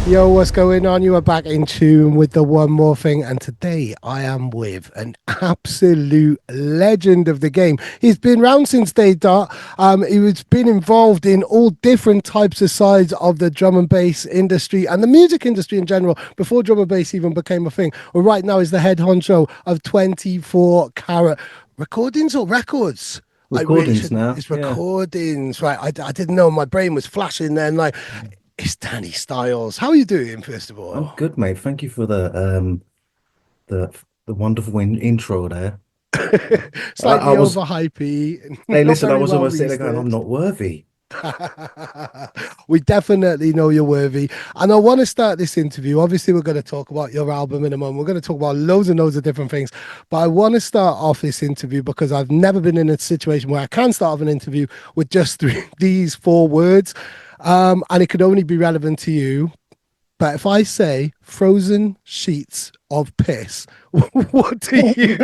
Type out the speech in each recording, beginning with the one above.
Yo, what's going on? You are back in tune with the One More Thing, and today I am with an absolute legend of the game. He's been around since day dot. He's been involved in all different types of sides of the drum and bass industry and the music industry in general before drum and bass even became a thing. Well, right now is the head honcho of 24 Carat Recordings or Records. I really Recordings should. now. It's Yeah. recordings, right? I didn't know. My brain was flashing then. Like, it's Danny Styles. How are you doing, first of I'm all? good, mate. Thank you for the the wonderful intro there. I Slightly was overhypey, hey, not listen, I very was well almost sitting there going, I'm researched. not worthy. We definitely know you're worthy. And I want to start this interview. Obviously, we're going to talk about your album in a moment. We're going to talk about loads and loads of different things. But I want to start off this interview because I've never been in a situation where I can start off an interview with just these four words. And it could only be relevant to you. But if I say frozen sheets of piss, what do you?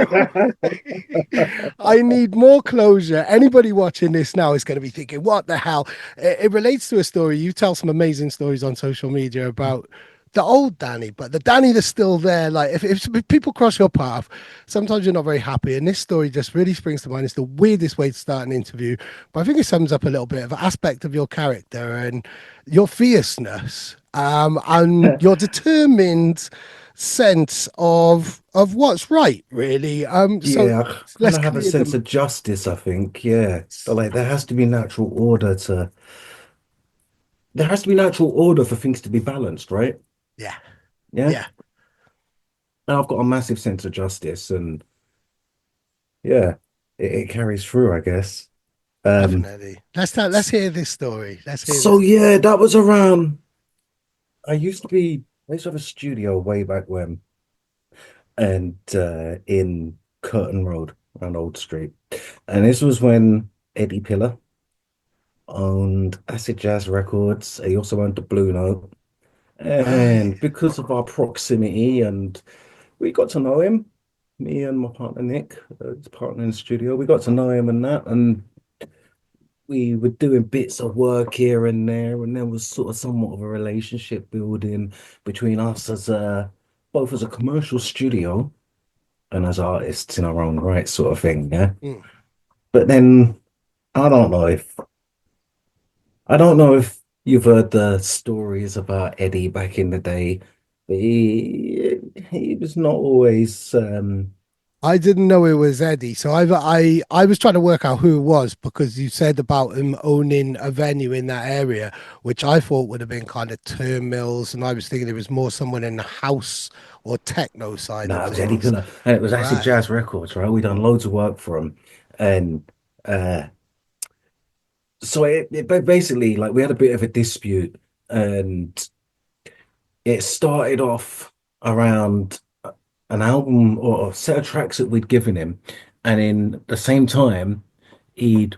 I need more closure. Anybody watching this now is going to be thinking, what the hell? It relates to a story. You tell some amazing stories on social media about the old Danny, but the Danny that's still there. Like, if people cross your path, sometimes you're not very happy. And this story just really springs to mind. It's the weirdest way to start an interview, but I think it sums up a little bit of an aspect of your character and your fierceness and your determined sense of what's right, really. So Yeah, I kind let's of have a clear sense them. of justice, I think. Yeah. Like there has to be natural order to there has to be natural order for things to be balanced, right? Yeah, Yeah. yeah, And I've got a massive sense of justice and yeah, it carries through, I guess. Um, definitely. Let's hear this story. Let's hear so this. yeah, that was around I used to have a studio way back when and in Curtin Road around Old Street. And this was when Eddie Pillar owned Acid Jazz Records. He also owned the Blue Note. Right. And because of our proximity and we got to know him, me and my partner Nick, his partner in the studio, we got to know him and that. And we were doing bits of work here and there, and there was sort of somewhat of a relationship building between us as a both as a commercial studio and as artists in our own right, sort of thing. Yeah. Mm. But then I don't know if I don't know if you've heard the stories about Eddie back in the day, but he was not always I didn't know it was Eddie, so I was trying to work out who it was because you said about him owning a venue in that area, which I thought would have been kind of Turn Mills, and I was thinking it was more someone in the house or techno side no, of it was Eddie things. Pillar and it was Acid Right. Jazz Records, right? We done loads of work for him. And uh so basically like we had a bit of a dispute and it started off around an album or a set of tracks that we'd given him, and in the same time he'd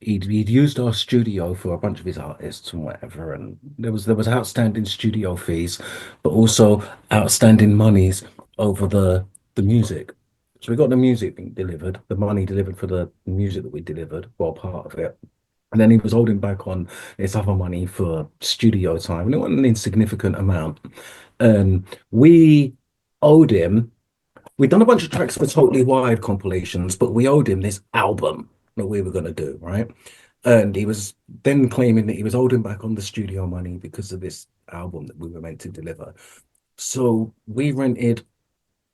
he'd used our studio for a bunch of his artists and whatever, and there was outstanding studio fees, but also outstanding monies over the music. So we got the music being delivered, the money delivered for the music that we delivered, well, part of it. And then he was holding back on this other money for studio time, and it wasn't an insignificant amount. And we owed him, we'd done a bunch of tracks for Totally Wired compilations, but we owed him this album that we were going to do, right? And he was then claiming that he was holding back on the studio money because of this album that we were meant to deliver. So we rented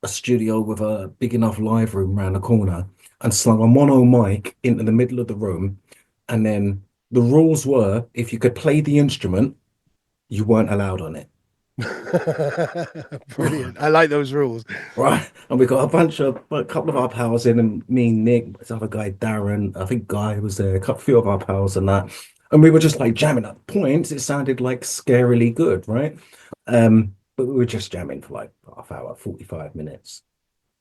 a studio with a big enough live room around the corner and slung a mono mic into the middle of the room. And then the rules were if you could play the instrument, you weren't allowed on it. Brilliant. I like those rules. Right. And we got a couple of our pals in, and me, Nick, this other guy, Darren, I think Guy was there, a couple few of our pals and that. And we were just like jamming at points. It sounded like scarily good, right? But we were just jamming for like half hour, 45 minutes.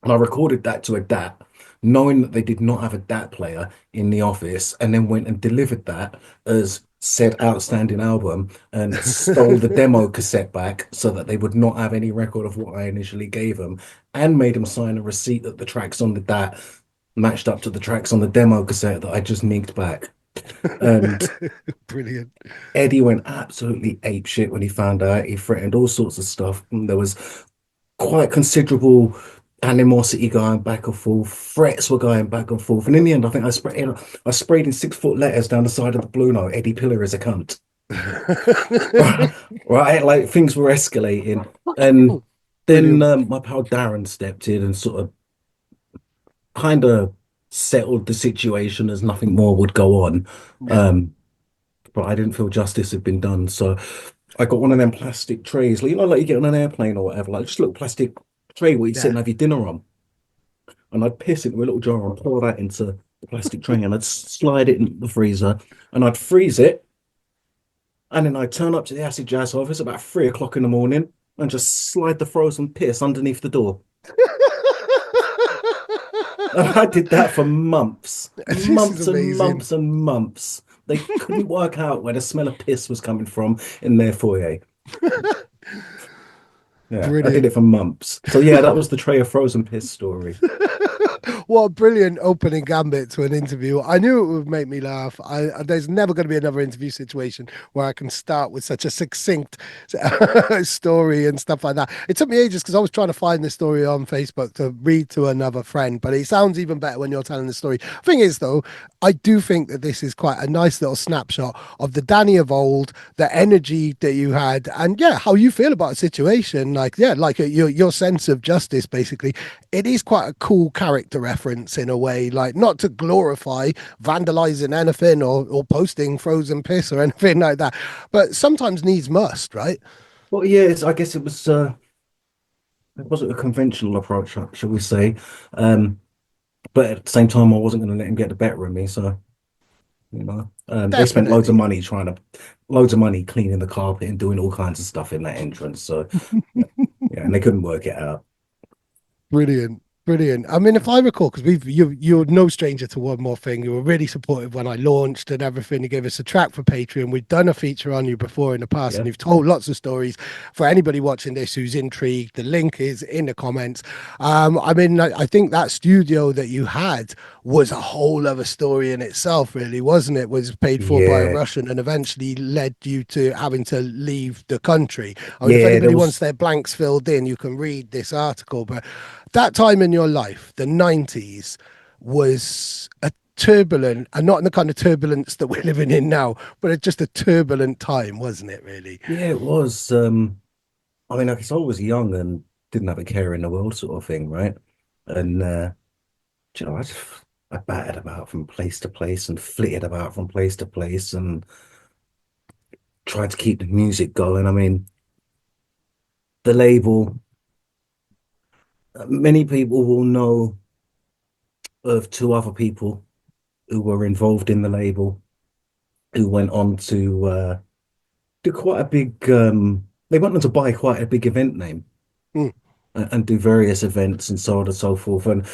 And I recorded that to a DAT, knowing that they did not have a DAT player in the office, and then went and delivered that as said outstanding album and stole the demo cassette back so that they would not have any record of what I initially gave them, and made them sign a receipt that the tracks on the DAT matched up to the tracks on the demo cassette that I just nicked back. And Brilliant. Eddie went absolutely apeshit when he found out. He threatened all sorts of stuff. And there was quite considerable animosity going back and forth. Threats were going back and forth. And in the end, I think I sprayed in 6 foot letters down the side of the Blue Note. Eddie Pillar is a cunt. Right, like things were escalating. And then Brilliant. my pal Darren stepped in and sort of kind of settled the situation as nothing more would go on. Yeah. Um, but I didn't feel justice had been done. So I got one of them plastic trays, like, like you get on an airplane or whatever, like just a little plastic tray where you sit Yeah. and have your dinner on. And I'd piss into a little jar and pour that into the plastic tray and I'd slide it in the freezer and I'd freeze it. And then I'd turn up to the acid jazz office about 3 o'clock in the morning and just slide the frozen piss underneath the door. And I did that for months, This is months and amazing. months and months. They couldn't work out where the smell of piss was coming from in their foyer. Yeah, I did Brilliant. it for months. So yeah, that was the tray of frozen piss story. What a brilliant opening gambit to an interview. I knew it would make me laugh. There's never going to be another interview situation where I can start with such a succinct story and stuff like that. It took me ages because I was trying to find the story on Facebook to read to another friend, but it sounds even better when you're telling the story. Thing is, though, I do think that this is quite a nice little snapshot of the Danny of old, the energy that you had, and yeah, how you feel about a situation. Like, yeah, like your sense of justice, basically. It is quite a cool character reference in a way, like not to glorify vandalizing anything or posting frozen piss or anything like that, but sometimes needs must, right? Well, yeah, I guess it wasn't a conventional approach, shall we say. Um, but at the same time, I wasn't going to let him get the better of me. So, they spent Definitely. loads of money cleaning the carpet and doing all kinds of stuff in that entrance. So, yeah, and they couldn't work it out. Brilliant. Brilliant. I mean, if I recall, because you're no stranger to One More Thing. You were really supportive when I launched and everything. You gave us a track for Patreon. We've done a feature on you before in the past, and Yeah. you've told lots of stories. For anybody watching this who's intrigued, the link is in the comments. I mean, I think that studio that you had was a whole other story in itself, really, wasn't it? Was paid for by a Yeah. Russian and eventually led you to having to leave the country. I mean, if Yeah, there anybody wants was. their blanks filled in, you can read this article, but that time in your life, the 90s, was a turbulent, and not in the kind of turbulence that we're living in now, but it's just a turbulent time, wasn't it, really? Yeah, it was. I mean, I guess I was young and didn't have a care in the world, sort of thing, right? And I battered about from place to place and flitted about from place to place and tried to keep the music going. I mean, the label, many people will know of two other people who were involved in the label who went on to do quite a big, they went on to buy quite a big event name Mm, and do various events and so on and so forth. And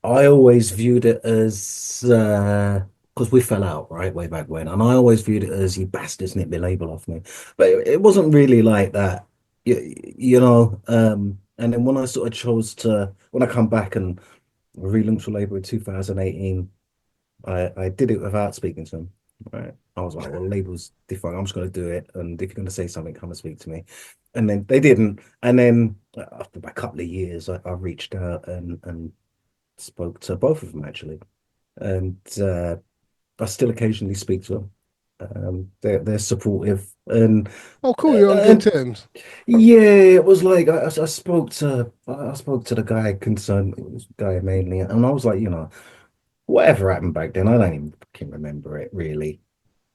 I always viewed it as because we fell out right way back when, and I always viewed it as you bastards nipped my label off me, but it wasn't really like that, And then when I sort of chose to when I come back and relaunched the label in 2018, I did it without speaking to him. Right, I was like, well, label's different. I'm just going to do it, and if you're going to say something, come and speak to me. And then they didn't. And then after a couple of years, I reached out and spoke to both of them actually, and I still occasionally speak to them. They're supportive, oh, cool. You're on good and terms. yeah, it was like I spoke to the guy concerned, it was the guy mainly, and I was like, whatever happened back then, I don't even fucking remember it really.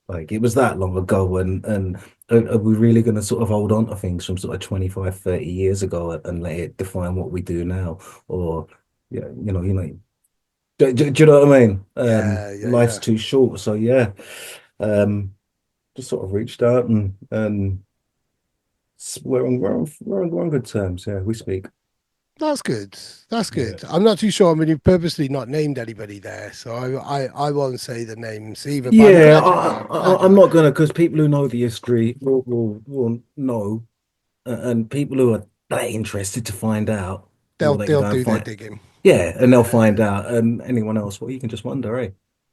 Like it was that long ago, and are we really going to sort of hold on to things from sort of 25, 30 years ago and let it define what we do now? Or yeah, do you know what I mean? Yeah, yeah, Life's yeah. too short, so yeah. Um, just sort of reached out and we're on good terms. Yeah, we speak. That's good. That's Yeah, good. I'm not too sure. I mean, you've purposely not named anybody there, so I won't say the names either. But I'm yeah. glad you I'm are. not gonna because people who know the history will know, and people who are that interested to find out, well, they can They'll go and do their find. digging. Yeah, and they'll find Yeah. out. And anyone else, well, you can just wonder, eh?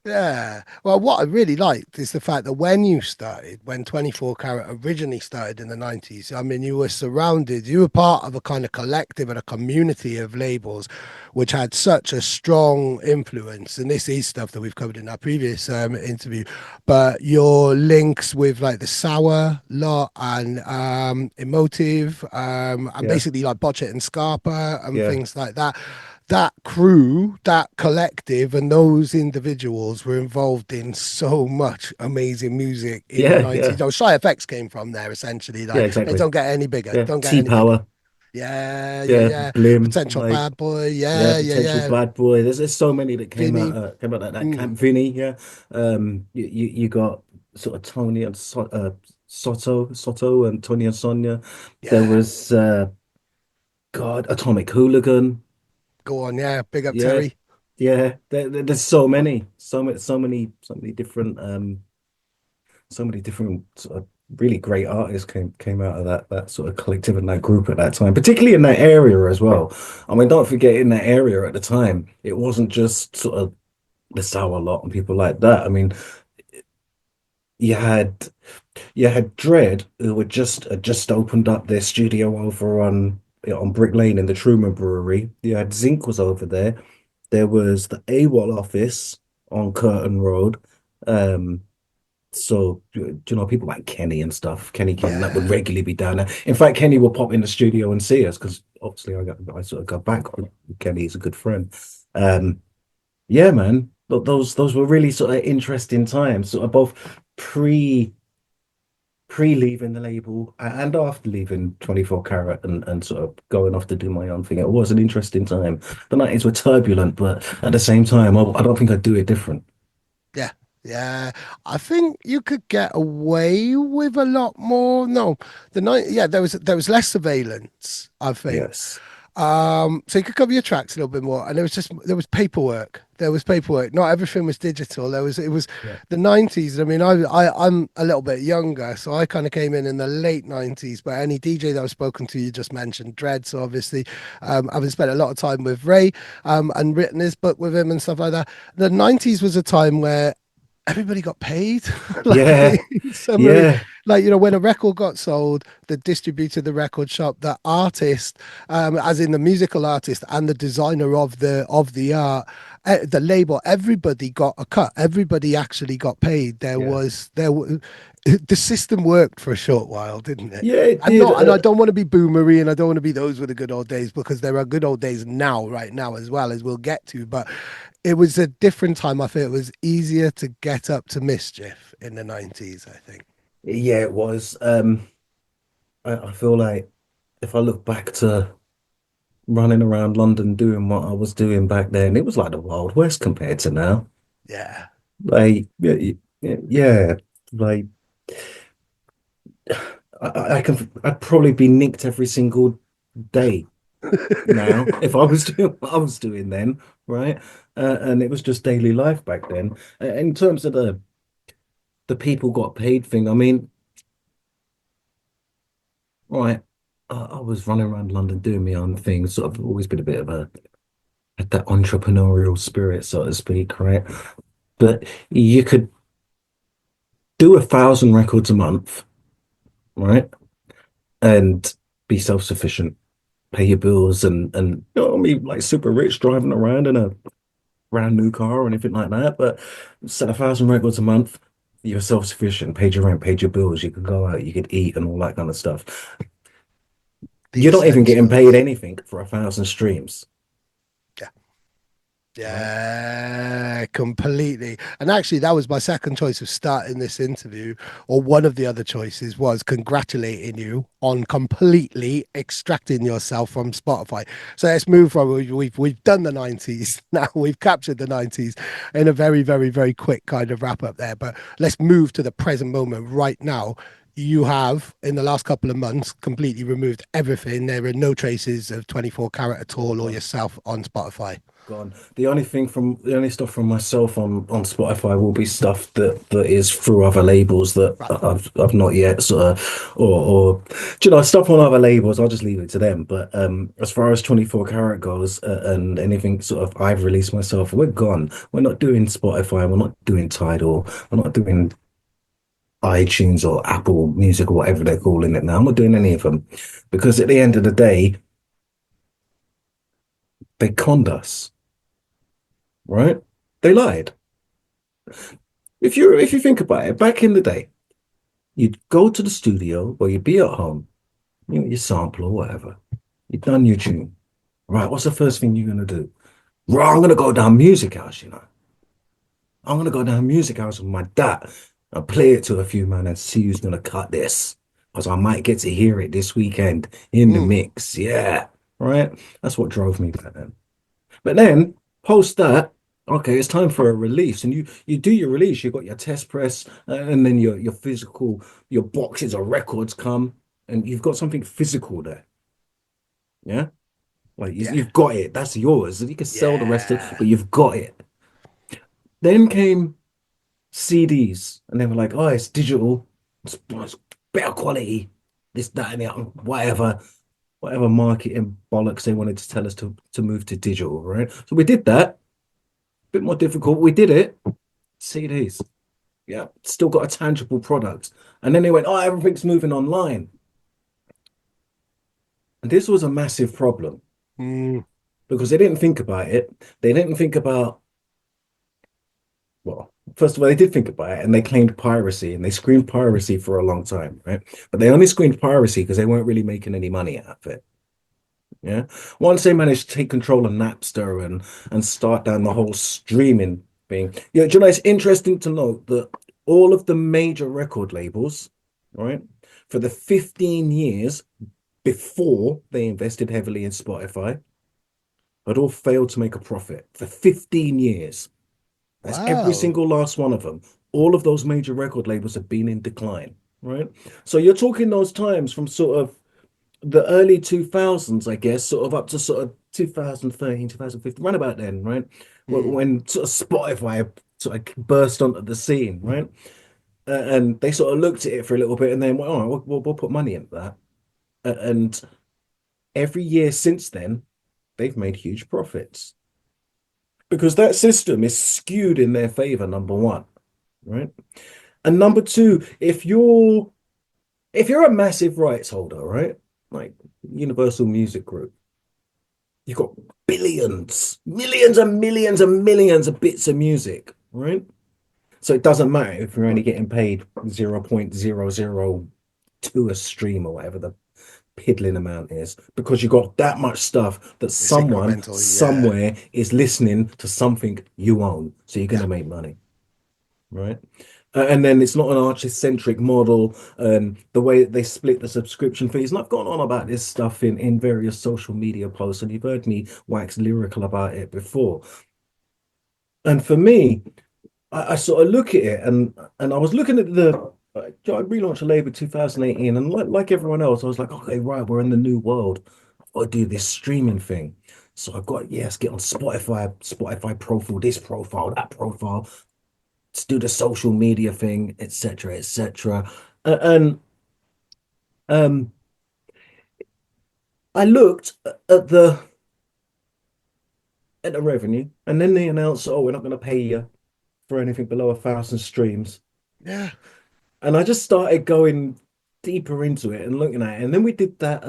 Yeah. Well, what I really liked is the fact that when you started, when 24 Carat originally started in the 90s, I mean, you were surrounded, you were part of a kind of collective and a community of labels which had such a strong influence. And this is stuff that we've covered in our previous interview. But your links with like the Sour lot and Emotive and Yeah, basically like Botch It and Scarpa and yeah, things like that, that crew, that collective, and those individuals were involved in so much amazing music in the yeah, 90s. yeah, Oh, Shy FX came from there essentially. yeah, Like, it exactly. don't get any bigger. Yeah, Don't get T any bigger. Power. Yeah, yeah, Yeah, yeah. Blim. Potential Like, Bad Boy. yeah, Yeah, yeah, potential yeah. bad boy. There's so many that Vinny. came out that Mm, camp. Vinny, yeah. You got sort of Tony and Soto and Tony and Sonia. There yeah. was God, Atomic Hooligan. Go on. Yeah. Big up Yeah, Terry. yeah. There's so many, so many different so many different sort of really great artists came out of that sort of collective and that group at that time, particularly in that area as well. I mean, don't forget in that area at the time, it wasn't just sort of the Sour Lot and people like that. I mean, you had you had Dread who had just opened up their studio over on Brick Lane in the Truman Brewery. You had Zinc was over there. There was the AWOL office on Curtin Road. Um, So, you know, people like Kenny and stuff, Kenny Ken, that would Yeah. regularly be down there. In fact, Kenny will pop in the studio and see us because obviously I sort of got back on Kenny. He's a good friend. Um, yeah, man, but those were really sort of interesting times, sort of both pre pre leaving the label and after leaving 24 Carat and sort of going off to do my own thing. It was an interesting time. The 90s were turbulent, but at the same time, I don't think I'd do it different. Yeah. Yeah. I think you could get away with a lot more. No, the night. Yeah, there was less surveillance, I think. Yes. So you could cover your tracks a little bit more, and there was paperwork. There was paperwork. Not everything was digital. It was Yeah. the 90s. I mean, I'm a little bit younger, so I kind of came in the late 90s. But any DJ that I've spoken to, you just mentioned Dread. So obviously, having spent a lot of time with Ray, and written his book with him and stuff like that. The 90s was a time where everybody got paid. Like Yeah. in summary, Yeah. like when a record got sold, the distributor, the record shop, the artist, as in the musical artist and the designer of the art, the label, everybody got a cut. Everybody actually got paid. Yeah. There was the system worked for a short while, didn't it? Yeah, it And did. not, and I don't want to be boomery, and I don't want to be those were the good old days because there are good old days now, right now as well as we'll get to. But it was a different time. I feel it was easier to get up to mischief in the 90s, I think. Yeah, it was. I feel like if I look back to running around London doing what I was doing back then, it was like the Wild West compared to now. Yeah. Like, yeah, like I'd probably be nicked every single day now if I was doing what I was doing then, right? And it was just daily life back then. In terms of the people got paid thing, I mean, right, I was running around London doing my own thing, sort of always been a bit of a had that entrepreneurial spirit, so to speak, right? But you could do 1,000 records a month, right? And be self-sufficient, pay your bills and you know what I mean, like super rich driving around in a brand new car or anything like that. But sell 1,000 records a month, you're self-sufficient, paid your rent, paid your bills, you could go out, you could eat and all that kind of stuff. The You're not even getting paid essentials. anything for 1,000 streams, Yeah. right? Yeah, completely. And actually, that was my second choice of starting this interview, or one of the other choices was congratulating you on completely extracting yourself from Spotify. So let's move from we've done the 90s now, we've captured the 90s in a very, very, very quick kind of wrap up there. But let's move to the present moment right now. You have, in the last couple of months, completely removed everything. There are no traces of 24 Carat at all or Uh, yourself on Spotify. gone. The only stuff from myself on Spotify will be stuff that is through other labels that Right. I've not yet sort of or do you know stuff on other labels. I'll just leave it to them. But as far as 24 karat goes and anything sort of I've released myself, we're gone. We're not doing Spotify. We're not doing Tidal. We're not doing iTunes or Apple Music or whatever they're calling it now. I'm not doing any of them because at the end of the day, they conned us, right? They lied. If you think about it, back in the day, you'd go to the studio or you'd be at home, you sample or whatever. You've done your tune. Right, what's the first thing you're gonna do? Right, I'm gonna go down music house, you know. I'm gonna go down music house with my dad and play it to a few man and see who's gonna cut this. Because I might get to hear it this weekend in the Mm. mix. Yeah. Right? That's what drove me back then. But then post that, okay, it's time for a release, and you do your release. You got your test press, and then your physical, your boxes of records come, and you've got something physical there. Yeah, like Yeah. you've got it. That's yours. You can sell the rest of it, Yeah. but you've got it. Then came CDs, and they were like, oh, it's digital, it's better quality, this, that, and the other, whatever marketing bollocks they wanted to tell us to move to digital, right? So we did that. Bit more difficult. We did it. CDs. Yeah, still got a tangible product. And then they went, oh, everything's moving online. And this was a massive problem Mm. because they didn't think about it. They didn't think about, well, first of all, they did think about it and they claimed piracy and they screamed piracy for a long time, right? But they only screamed piracy because they weren't really making any money out of it. Yeah. Once they managed to take control of Napster and start down the whole streaming thing. Yeah, do you know, it's interesting to note that all of the major record labels, right, for the 15 years before they invested heavily in Spotify, had all failed to make a profit for 15 years. That's every Wow. single last one of them. All of those major record labels have been in decline, right? So you're talking those times from sort of the early 2000s, I guess, sort of up to sort of 2013, 2015, right about then, right? Mm. When sort of Spotify sort of burst onto the scene, right? And they sort of looked at it for a little bit and then went, all right, we'll put money into that. And every year since then, they've made huge profits because that system is skewed in their favor, number one, right? And number two, if you're a massive rights holder, right? Like Universal Music Group, you've got billions, millions and millions and millions of bits of music, right? So it doesn't matter if you're only getting paid 0.002 a stream or whatever the piddling amount is, because you've got that much stuff that It's someone incremental. Yeah. somewhere is listening to something you own. So you're going Yeah. to make money, right? And then it's not an artist-centric model, and the way that they split the subscription fees. And I've gone on about this stuff in various social media posts, and you've heard me wax lyrical about it before. And for me, I sort of look at it, and I was looking at I relaunched a label 2018, and like everyone else, I was like, okay, right, we're in the new world. I've got to do this streaming thing. So I've got, yes, get on Spotify profile, this profile, that profile, to do the social media thing, etc., etc. And um, I looked at the revenue, and then they announced, "Oh, we're not going to pay you for anything below 1,000 streams." Yeah. And I just started going deeper into it and looking at it, and then we did that.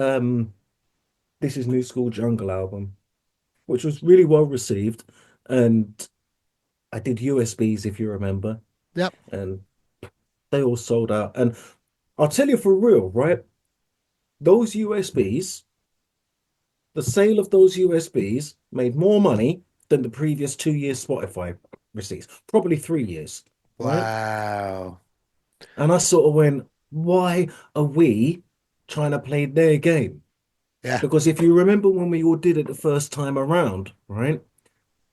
This is New School Jungle album, which was really well received, and I did USBs if you remember, Yep. and they all sold out. And I'll tell you for real, right? Those USBs The sale of those USBs made more money than the previous 2 years Spotify receipts, probably 3 years, right? Wow. And I sort of went, why are we trying to play their game? Yeah. Because if you remember when we all did it the first time around, right?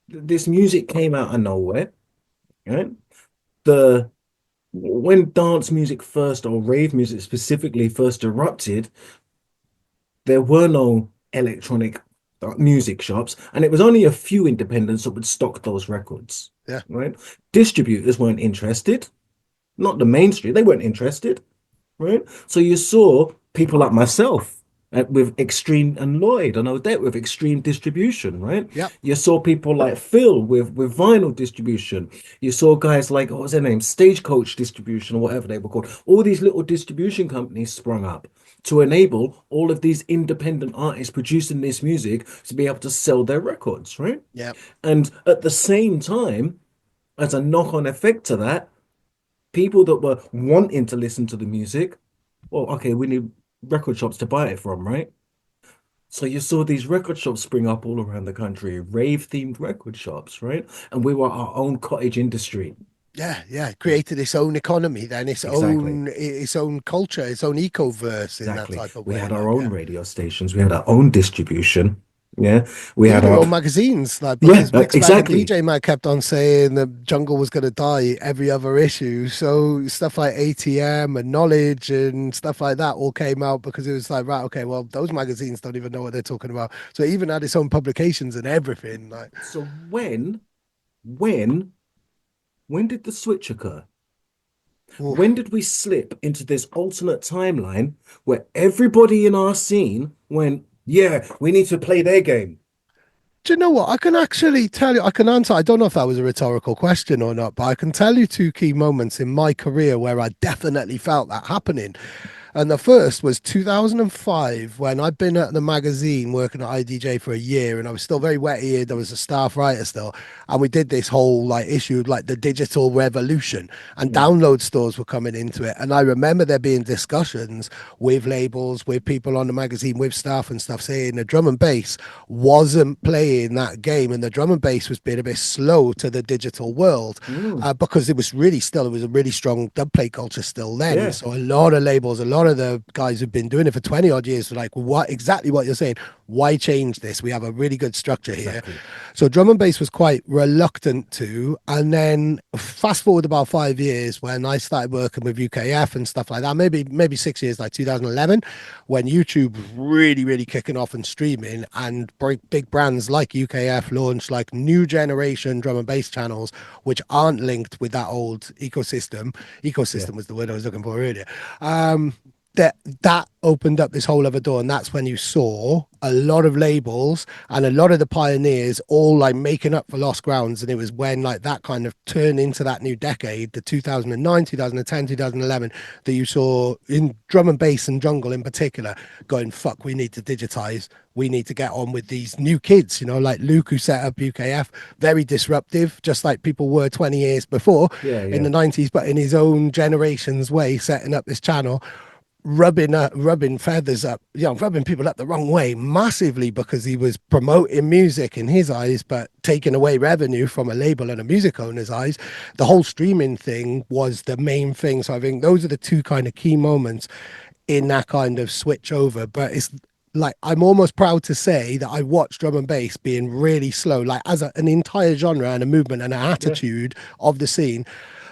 This music came out of nowhere, right? The When dance music first or rave music specifically first erupted, there were no electronic music shops, and it was only a few independents that would stock those records, Yeah. right? Distributors weren't interested, not the mainstream, they weren't interested, right? So you saw people like myself with Extreme and Lloyd and Odette with Extreme distribution, right? Yep. You saw people like Phil with vinyl distribution. You saw guys like, what was their name? Stagecoach distribution or whatever they were called. All these little distribution companies sprung up to enable all of these independent artists producing this music to be able to sell their records, right? Yep. And at the same time, as a knock-on effect to that, people that were wanting to listen to the music, well, okay, we need record shops to buy it from, right? So you saw these record shops spring up all around the country, rave-themed record shops, right? And we were our own cottage industry. Yeah, yeah. It created its own economy, then Exactly. its own culture, its own ecoverse in that Exactly. type of We way. had our Like, own yeah. radio stations. We had our own distribution. Yeah. We had Even your our, own magazines, like yeah, because Mixed Bag and exactly. DJ Mag kept on saying the jungle was going to die every other issue. So stuff like ATM and Knowledge and stuff like that all came out because it was like, right, okay, well, those magazines don't even know what they're talking about. So it even had its own publications and everything. Like, So when, when did the switch occur? When oof. did we slip into this alternate timeline where everybody in our scene went, yeah, we need to play their game? Do you know what? I can actually tell you, I can answer. I don't know if that was a rhetorical question or not, but I can tell you two key moments in my career where I definitely felt that happening. And the first was 2005 when I'd been at the magazine working at IDJ for a year and I was still very wet-eared. I was a staff writer still. And we did this whole like issue, like the digital revolution and Mm, download stores were coming into it. And I remember there being discussions with labels, with people on the magazine, with staff and stuff saying the drum and bass wasn't playing that game and the drum and bass was being a bit slow to the digital world mm, because it was really still, it was a really strong dub plate culture still then. yeah, So a lot of labels, a lot of the guys who've been doing it for 20 odd years were like, what exactly what you're saying? Why change this? We have a really good structure here. exactly. So drum and bass was quite reluctant to. And then fast forward about 5 years when I started working with UKF and stuff like that, maybe 6 years, like 2011, when YouTube was really, really kicking off and streaming and big brands like UKF launched like new generation drum and bass channels, which aren't linked with that old ecosystem. Yeah, Ecosystem was the word I was looking for earlier. Um, that opened up this whole other door, and that's when you saw a lot of labels and a lot of the pioneers all like making up for lost grounds. And it was when like that kind of turned into that new decade, the 2009, 2010, 2011, that you saw in drum and bass and jungle in particular going, fuck, we need to digitize. We need to get on with these new kids, you know, like Luke, who set up UKF, very disruptive, just like people were 20 years before yeah, in yeah, the 90s, but in his own generation's way, setting up this channel, rubbing feathers up, you know, rubbing people up the wrong way massively because he was promoting music in his eyes, but taking away revenue from a label and a music owner's eyes. The whole streaming thing was the main thing. So I think those are the two kind of key moments in that kind of switch over. But it's like I'm almost proud to say that I watched drum and bass being really slow, like as an entire genre and a movement and an yeah. attitude of the scene.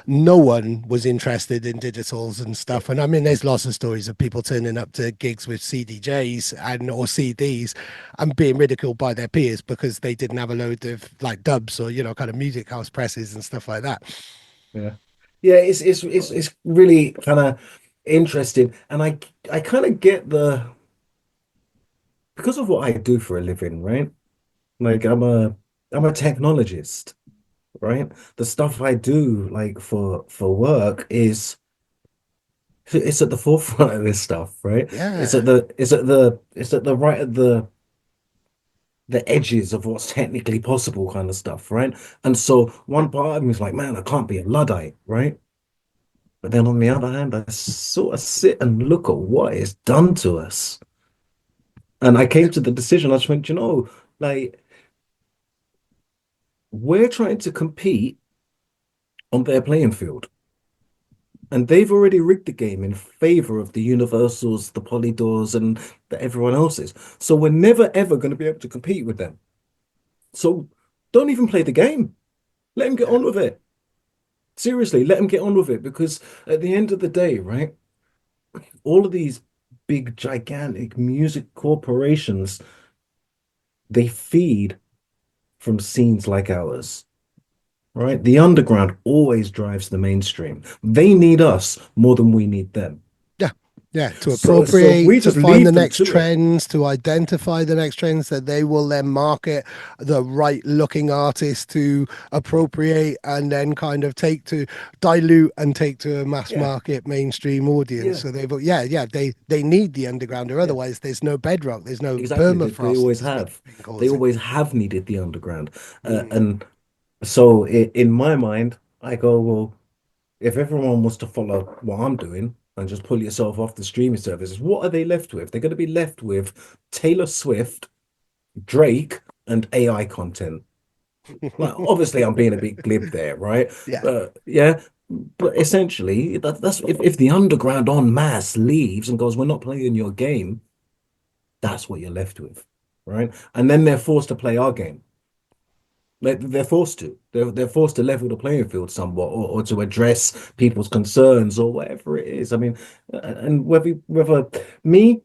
No one was interested in digitals and stuff. And I mean, there's lots of stories of people turning up to gigs with CDJs and or CDs and being ridiculed by their peers because they didn't have a load of like dubs or, you know, kind of music house presses and stuff like that. Yeah. Yeah, it's really kind of interesting. And I kind of get the because of what I do for a living, right? Like I'm a technologist, right? The stuff I do like for work is it's at the forefront of this stuff, right? Yeah. It's at the right at the edges of what's technically possible kind of stuff, right? And so one part of me is like, man, I can't be a Luddite, right? But then on the other hand, I sort of sit and look at what it's done to us. And I came Yeah. to the decision, I just went, you know, like we're trying to compete on their playing field. And they've already rigged the game in favor of the Universals, the Polydors, and everyone else's. So we're never ever going to be able to compete with them. So don't even play the game. Let them get Yeah. on with it. Seriously, let them get on with it because at the end of the day, right, all of these big, gigantic music corporations, they feed from scenes like ours, right? The underground always drives the mainstream. They need us more than we need them. Yeah. Yeah. To So if appropriate, we to just find the leave them next to it, trends, to identify the next trends that they will then market the right looking artists to appropriate and then kind of take to dilute and take to a mass yeah, market mainstream audience. yeah, So they need the underground or yeah. otherwise there's no bedrock, there's no Exactly. They permafrost always as we have. been They causing. always have needed the underground. Mm. And so in my mind, I go, well, if everyone was to follow what I'm doing and just pull yourself off the streaming services, what are they left with? They're going to be left with Taylor Swift, Drake, and AI content. Like, obviously, I'm being a bit glib there, right? Yeah. But yeah, but essentially, that's if the underground en masse leaves and goes, we're not playing your game, that's what you're left with, right? And then they're forced to play our game. They're forced to. They're forced to level the playing field somewhat, or to address people's concerns, or whatever it is. I mean, and whether me,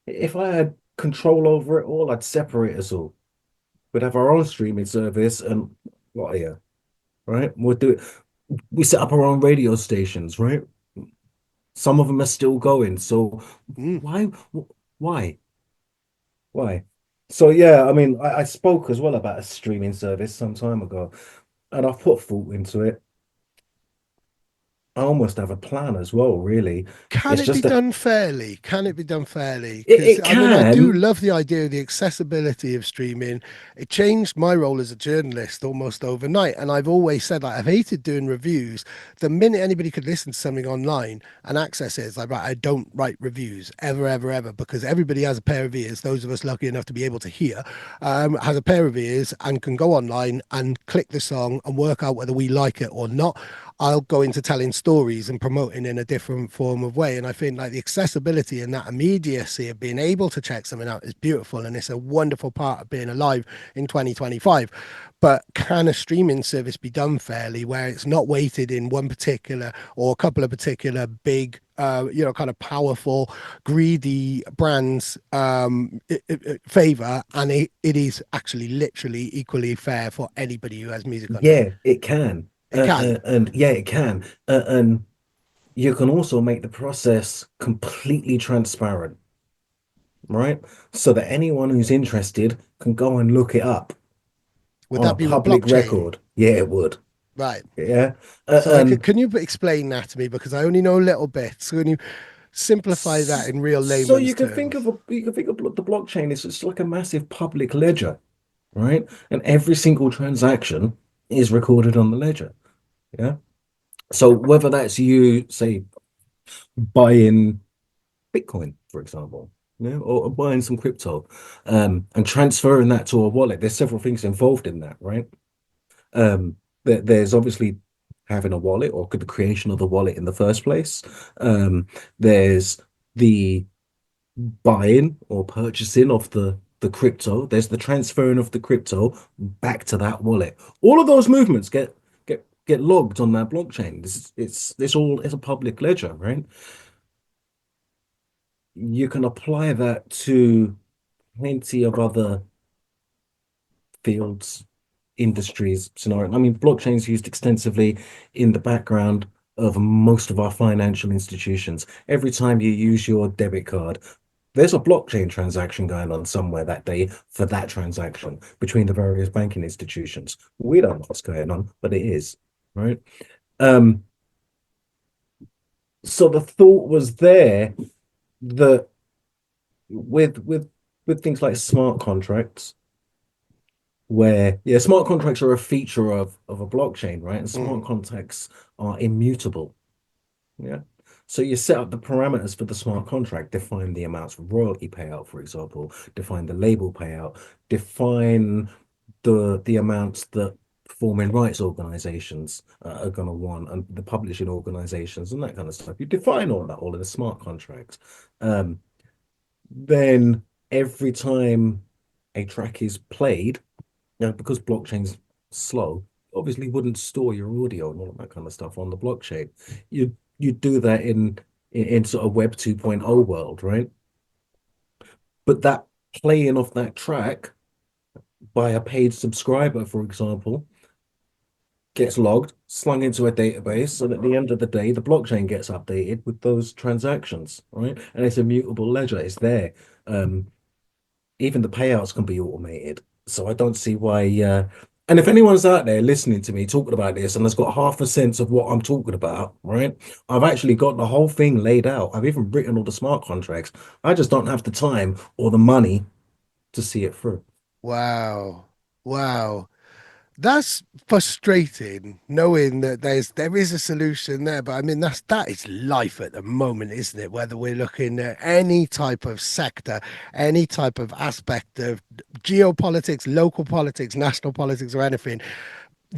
if I had control over it all, I'd separate us all. We'd have our own streaming service, and what yeah, right? We'll do it. We set up our own radio stations, right? Some of them are still going. So Mm. why, why, why? So yeah, I mean, I spoke as well about a streaming service some time ago, and I've put thought into it. I almost have a plan as well, really. Can It's it be just that done fairly? Can it be done fairly? it, Because it I mean, I do can. love the idea of the accessibility of streaming. It changed my role as a journalist almost overnight. And I've always said, like, I've hated doing reviews. The minute anybody could listen to something online and access it, it's like, right, I don't write reviews ever, ever, ever, because everybody has a pair of ears. Those of us lucky enough to be able to hear, has a pair of ears and can go online and click the song and work out whether we like it or not. I'll go into telling stories and promoting in a different form of way. And I think like the accessibility and that immediacy of being able to check something out is beautiful. And it's a wonderful part of being alive in 2025. But can a streaming service be done fairly where it's not weighted in one particular or a couple of particular big kind of powerful, greedy brands favor, and it is actually literally equally fair for anybody who has music online. Yeah, it can. It can. And yeah, it can. And you can also make the process completely transparent, right? So that anyone who's interested can go and look it up Would on a that be with public blockchain? record. Yeah, it would. Right. Yeah. So like, And can you explain that to me? Because I only know a little bit. So can you simplify that in real so layman's you can think terms? of the blockchain is it's like a massive public ledger, right? And every single transaction is recorded on the ledger. Yeah. So whether that's you, say, buying Bitcoin, for example, yeah, or buying some crypto, and transferring that to a wallet, there's several things involved in that, right? Um, there's obviously having a wallet or the creation of the wallet in the first place. There's the buying or purchasing of the crypto. There's the transferring of the crypto back to that wallet. All of those movements get logged on that blockchain. This all is a public ledger, right? You can apply that to plenty of other fields, industries, scenario. I mean, blockchain is used extensively in the background of most of our financial institutions. Every time you use your debit card, there's a blockchain transaction going on somewhere that day for that transaction between the various banking institutions. We don't know what's going on, but it is, right? Um, so the thought was there that with things like smart contracts, where yeah, smart contracts are a feature of a blockchain, right? And smart Mm. contracts are immutable. Yeah. So you set up the parameters for the smart contract, define the amounts for royalty payout, for example, define the label payout, define the amounts that performing rights organizations are going to want, and the publishing organizations and that kind of stuff. You define all that, all in the smart contract. Um, then every time a track is played, because blockchain's slow, obviously wouldn't store your audio and all of that kind of stuff on the blockchain. You do that in sort of Web 2.0 world, right? But that playing off that track by a paid subscriber, for example, gets logged, slung into a database, and at the end of the day, the blockchain gets updated with those transactions, right? And it's a mutable ledger. It's there. Um, Even the payouts can be automated. So I don't see why. And if anyone's out there listening to me talking about this and has got half a sense of what I'm talking about, right? I've actually got the whole thing laid out. I've even written all the smart contracts. I just don't have the time or the money to see it through. Wow. Wow. That's frustrating knowing that there is a solution there, but I mean that is life at the moment, isn't it? Whether we're looking at any type of sector, any type of aspect of geopolitics, local politics, national politics, or anything,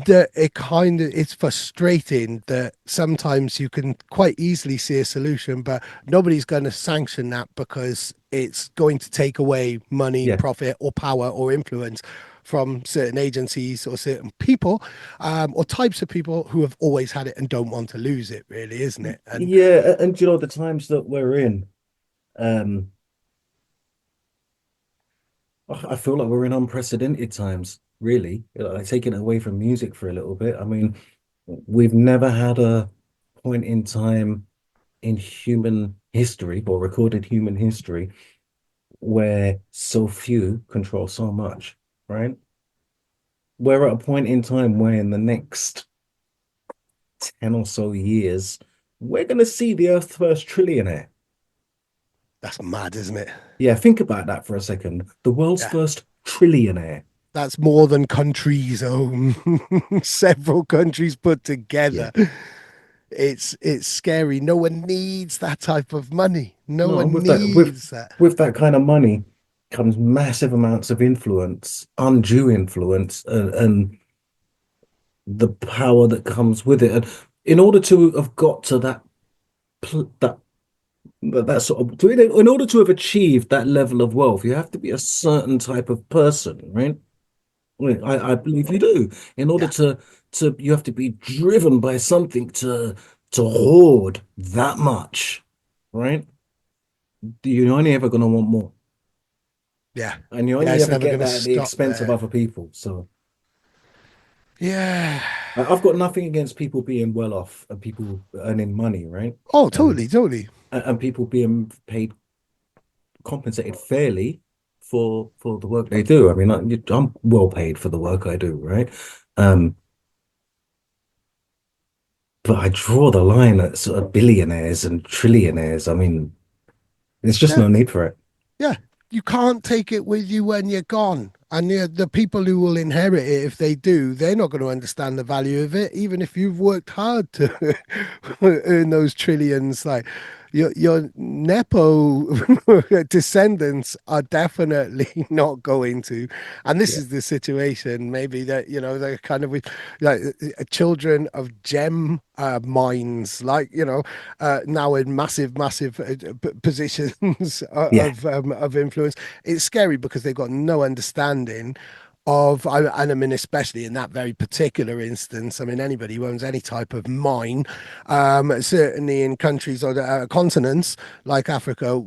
that it kind of it's frustrating that sometimes you can quite easily see a solution, but nobody's going to sanction that because it's going to take away money, Yeah. profit, or power or influence from certain agencies or certain people, or types of people who have always had it and don't want to lose it, really, isn't it? And Yeah, and you know the times that we're in, um, I feel like we're in unprecedented times, really. Like taking it away from music for a little bit. I mean, we've never had a point in time in human history or recorded human history where so few control so much, right? We're at a point in time where in the next 10 or so years, we're going to see the Earth's first trillionaire. that's mad, isn't it? Yeah, think about that for a second. The world's Yeah. first trillionaire. That's more than countries own. Several countries put Yeah. together. It's scary. No one needs that type of money. No No, one with that needs that. with that kind of money comes massive amounts of influence, undue influence, and the power that comes with it. And in order to have got to that that sort of in order to have achieved that level of wealth, you have to be a certain type of person, right? Well, I believe you do. In order Yeah, to you have to be driven by something to hoard that much, right? You're only ever going to want more, yeah, and you yeah. only It's ever never get going to that at the stop expense of there. other people. So Yeah. I've got nothing against people being well off and people earning money, right? Oh, And totally, totally. and people being paid compensated fairly for the work they do. I mean, I'm well paid for the work I do, right? Um, but I draw the line at sort of billionaires and trillionaires. I mean, there's just Yeah, no need for it. yeah. You can't take it with you when you're gone. And the people who will inherit it, if they do, they're not going to understand the value of it, even if you've worked hard to earn those trillions. Like your Nepo descendants are definitely not going to. And this Yeah. is the situation, maybe that, they're kind of with like children of gem mines, like, now in massive, massive positions Yeah. of influence. It's scary because they've got no understanding of, and I mean, especially in that very particular instance. I mean, anybody who owns any type of mine, certainly in countries or continents like Africa,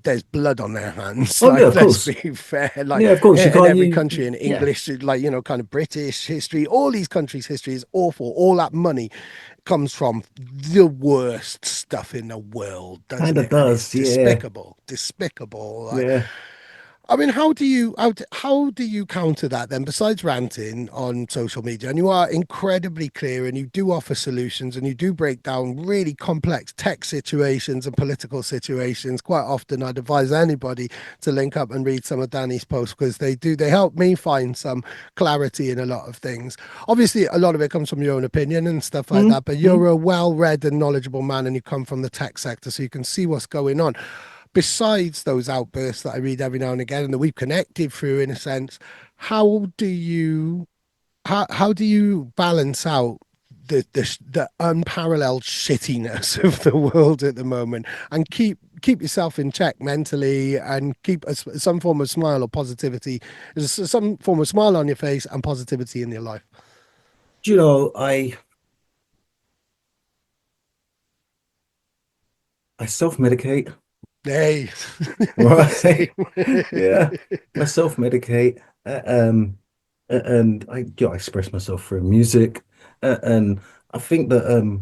there's blood on their hands. Oh yeah, Like, of let's course. be fair. Like, Yeah, of course. You in can't every you country in yeah. English, like, kind of British history, all these countries' history is awful. All that money comes from the worst stuff in the world, Kind doesn't of it? And it's does. Yeah. despicable, despicable. Like, Yeah. I mean, how do you counter that then? Besides ranting on social media, and you are incredibly clear, and you do offer solutions, and you do break down really complex tech situations and political situations. Quite often, I'd advise anybody to link up and read some of Danny's posts because they help me find some clarity in a lot of things. Obviously, a lot of it comes from your own opinion and stuff like that, but Mm-hmm. you're a well-read and knowledgeable man, and you come from the tech sector, so you can see what's going on besides those outbursts that I read every now and again and that we've connected through in a sense, how do you how do you balance out the unparalleled shittiness of the world at the moment and keep yourself in check mentally and keep some form of smile or positivity, some form of smile on your face and positivity in your life? Do you know, I self-medicate. Hey, same. right? Yeah, I self-medicate, and I express myself through music, and I think that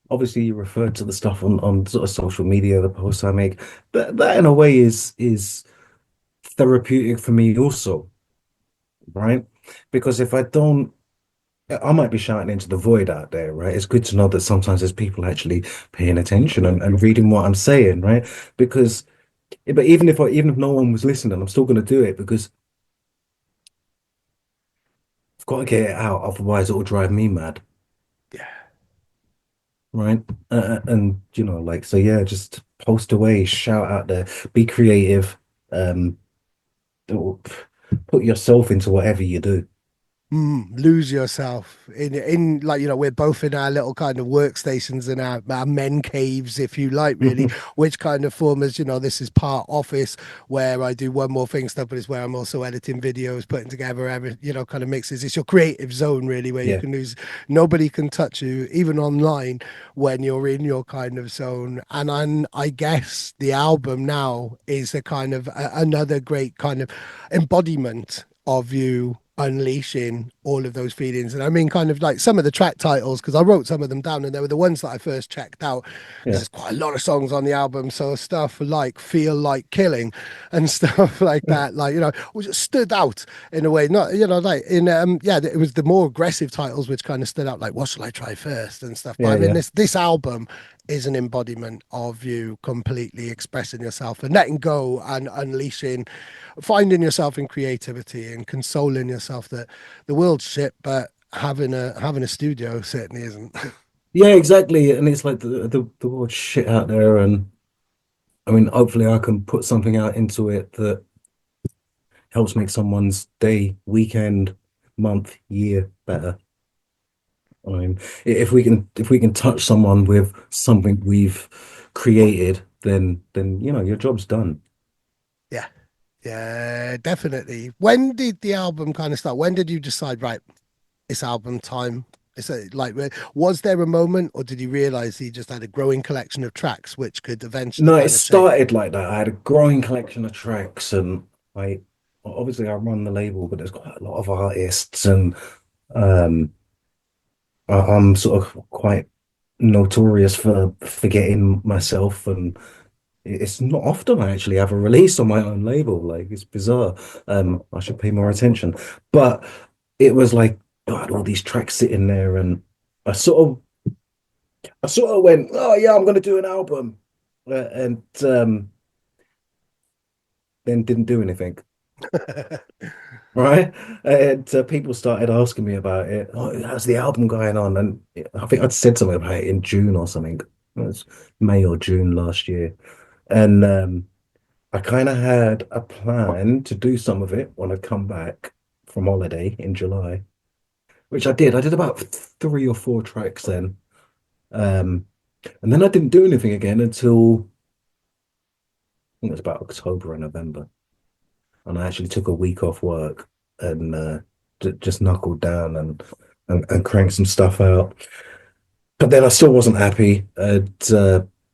obviously you referred to the stuff on sort of social media, the posts I make. That in a way is therapeutic for me also, right? Because if I don't, I might be shouting into the void out there, right? It's good to know that sometimes there's people actually paying attention and reading what I'm saying, right? Because, but even if no one was listening, I'm still going to do it because I've got to get it out. Otherwise, it'll drive me mad, Yeah. right? And like, so yeah, just post away, shout out there, be creative, um, put yourself into whatever you do. Lose yourself in like we're both in our little kind of workstations and our men caves, if you like, really, which kind of form as this is part office where I do one more thing stuff, but it's where I'm also editing videos, putting together every kind of mixes. It's your creative zone really, where you Yeah, can lose. Nobody can touch you even online when you're in your kind of zone. And I guess the album now is a kind of another great kind of embodiment of you unleashing all of those feelings. And I mean, kind of like some of the track titles, because I wrote some of them down and they were the ones that I first checked out, because yeah. there's quite a lot of songs on the album. So stuff like Feel Like Killing and stuff like that, like, which stood out in a way, not, like in, yeah, it was the more aggressive titles which kind of stood out, like What Shall I Try First and stuff. But Yeah, I mean, yeah. this album is an embodiment of you completely expressing yourself and letting go and unleashing, finding yourself in creativity and consoling yourself that the world's shit, but having a studio certainly isn't. Yeah, exactly. And it's like the world shit out there. And I mean, hopefully I can put something out into it that helps make someone's day, weekend, month, year better. I mean, if we can touch someone with something we've created, then your job's done. Yeah, yeah, definitely. When did the album kind of start? When did you decide, right, it's album time? Is it like, was there a moment, or did you realize he just had a growing collection of tracks which could eventually No, it kind of shape? started like that. I had a growing collection of tracks, and I obviously I run the label, but there's quite a lot of artists, and um, I'm sort of quite notorious for forgetting myself, and it's not often I actually have a release on my own label. Like it's bizarre. I should pay more attention, but it was like I had all these tracks sitting there, and I sort of I sort of went, oh yeah, I'm gonna do an album, and then didn't do anything. Right. And people started asking me about it. Oh, how's the album going on? And I think I'd said something about it in June or something. It was May or June last year. And I kind of had a plan to do some of it when I come back from holiday in July, which I did. I did about 3 or 4 tracks then. Um, and then I didn't do anything again until I think it was about October and November. And I actually took a week off work and just knuckled down and cranked some stuff out. But then I still wasn't happy. And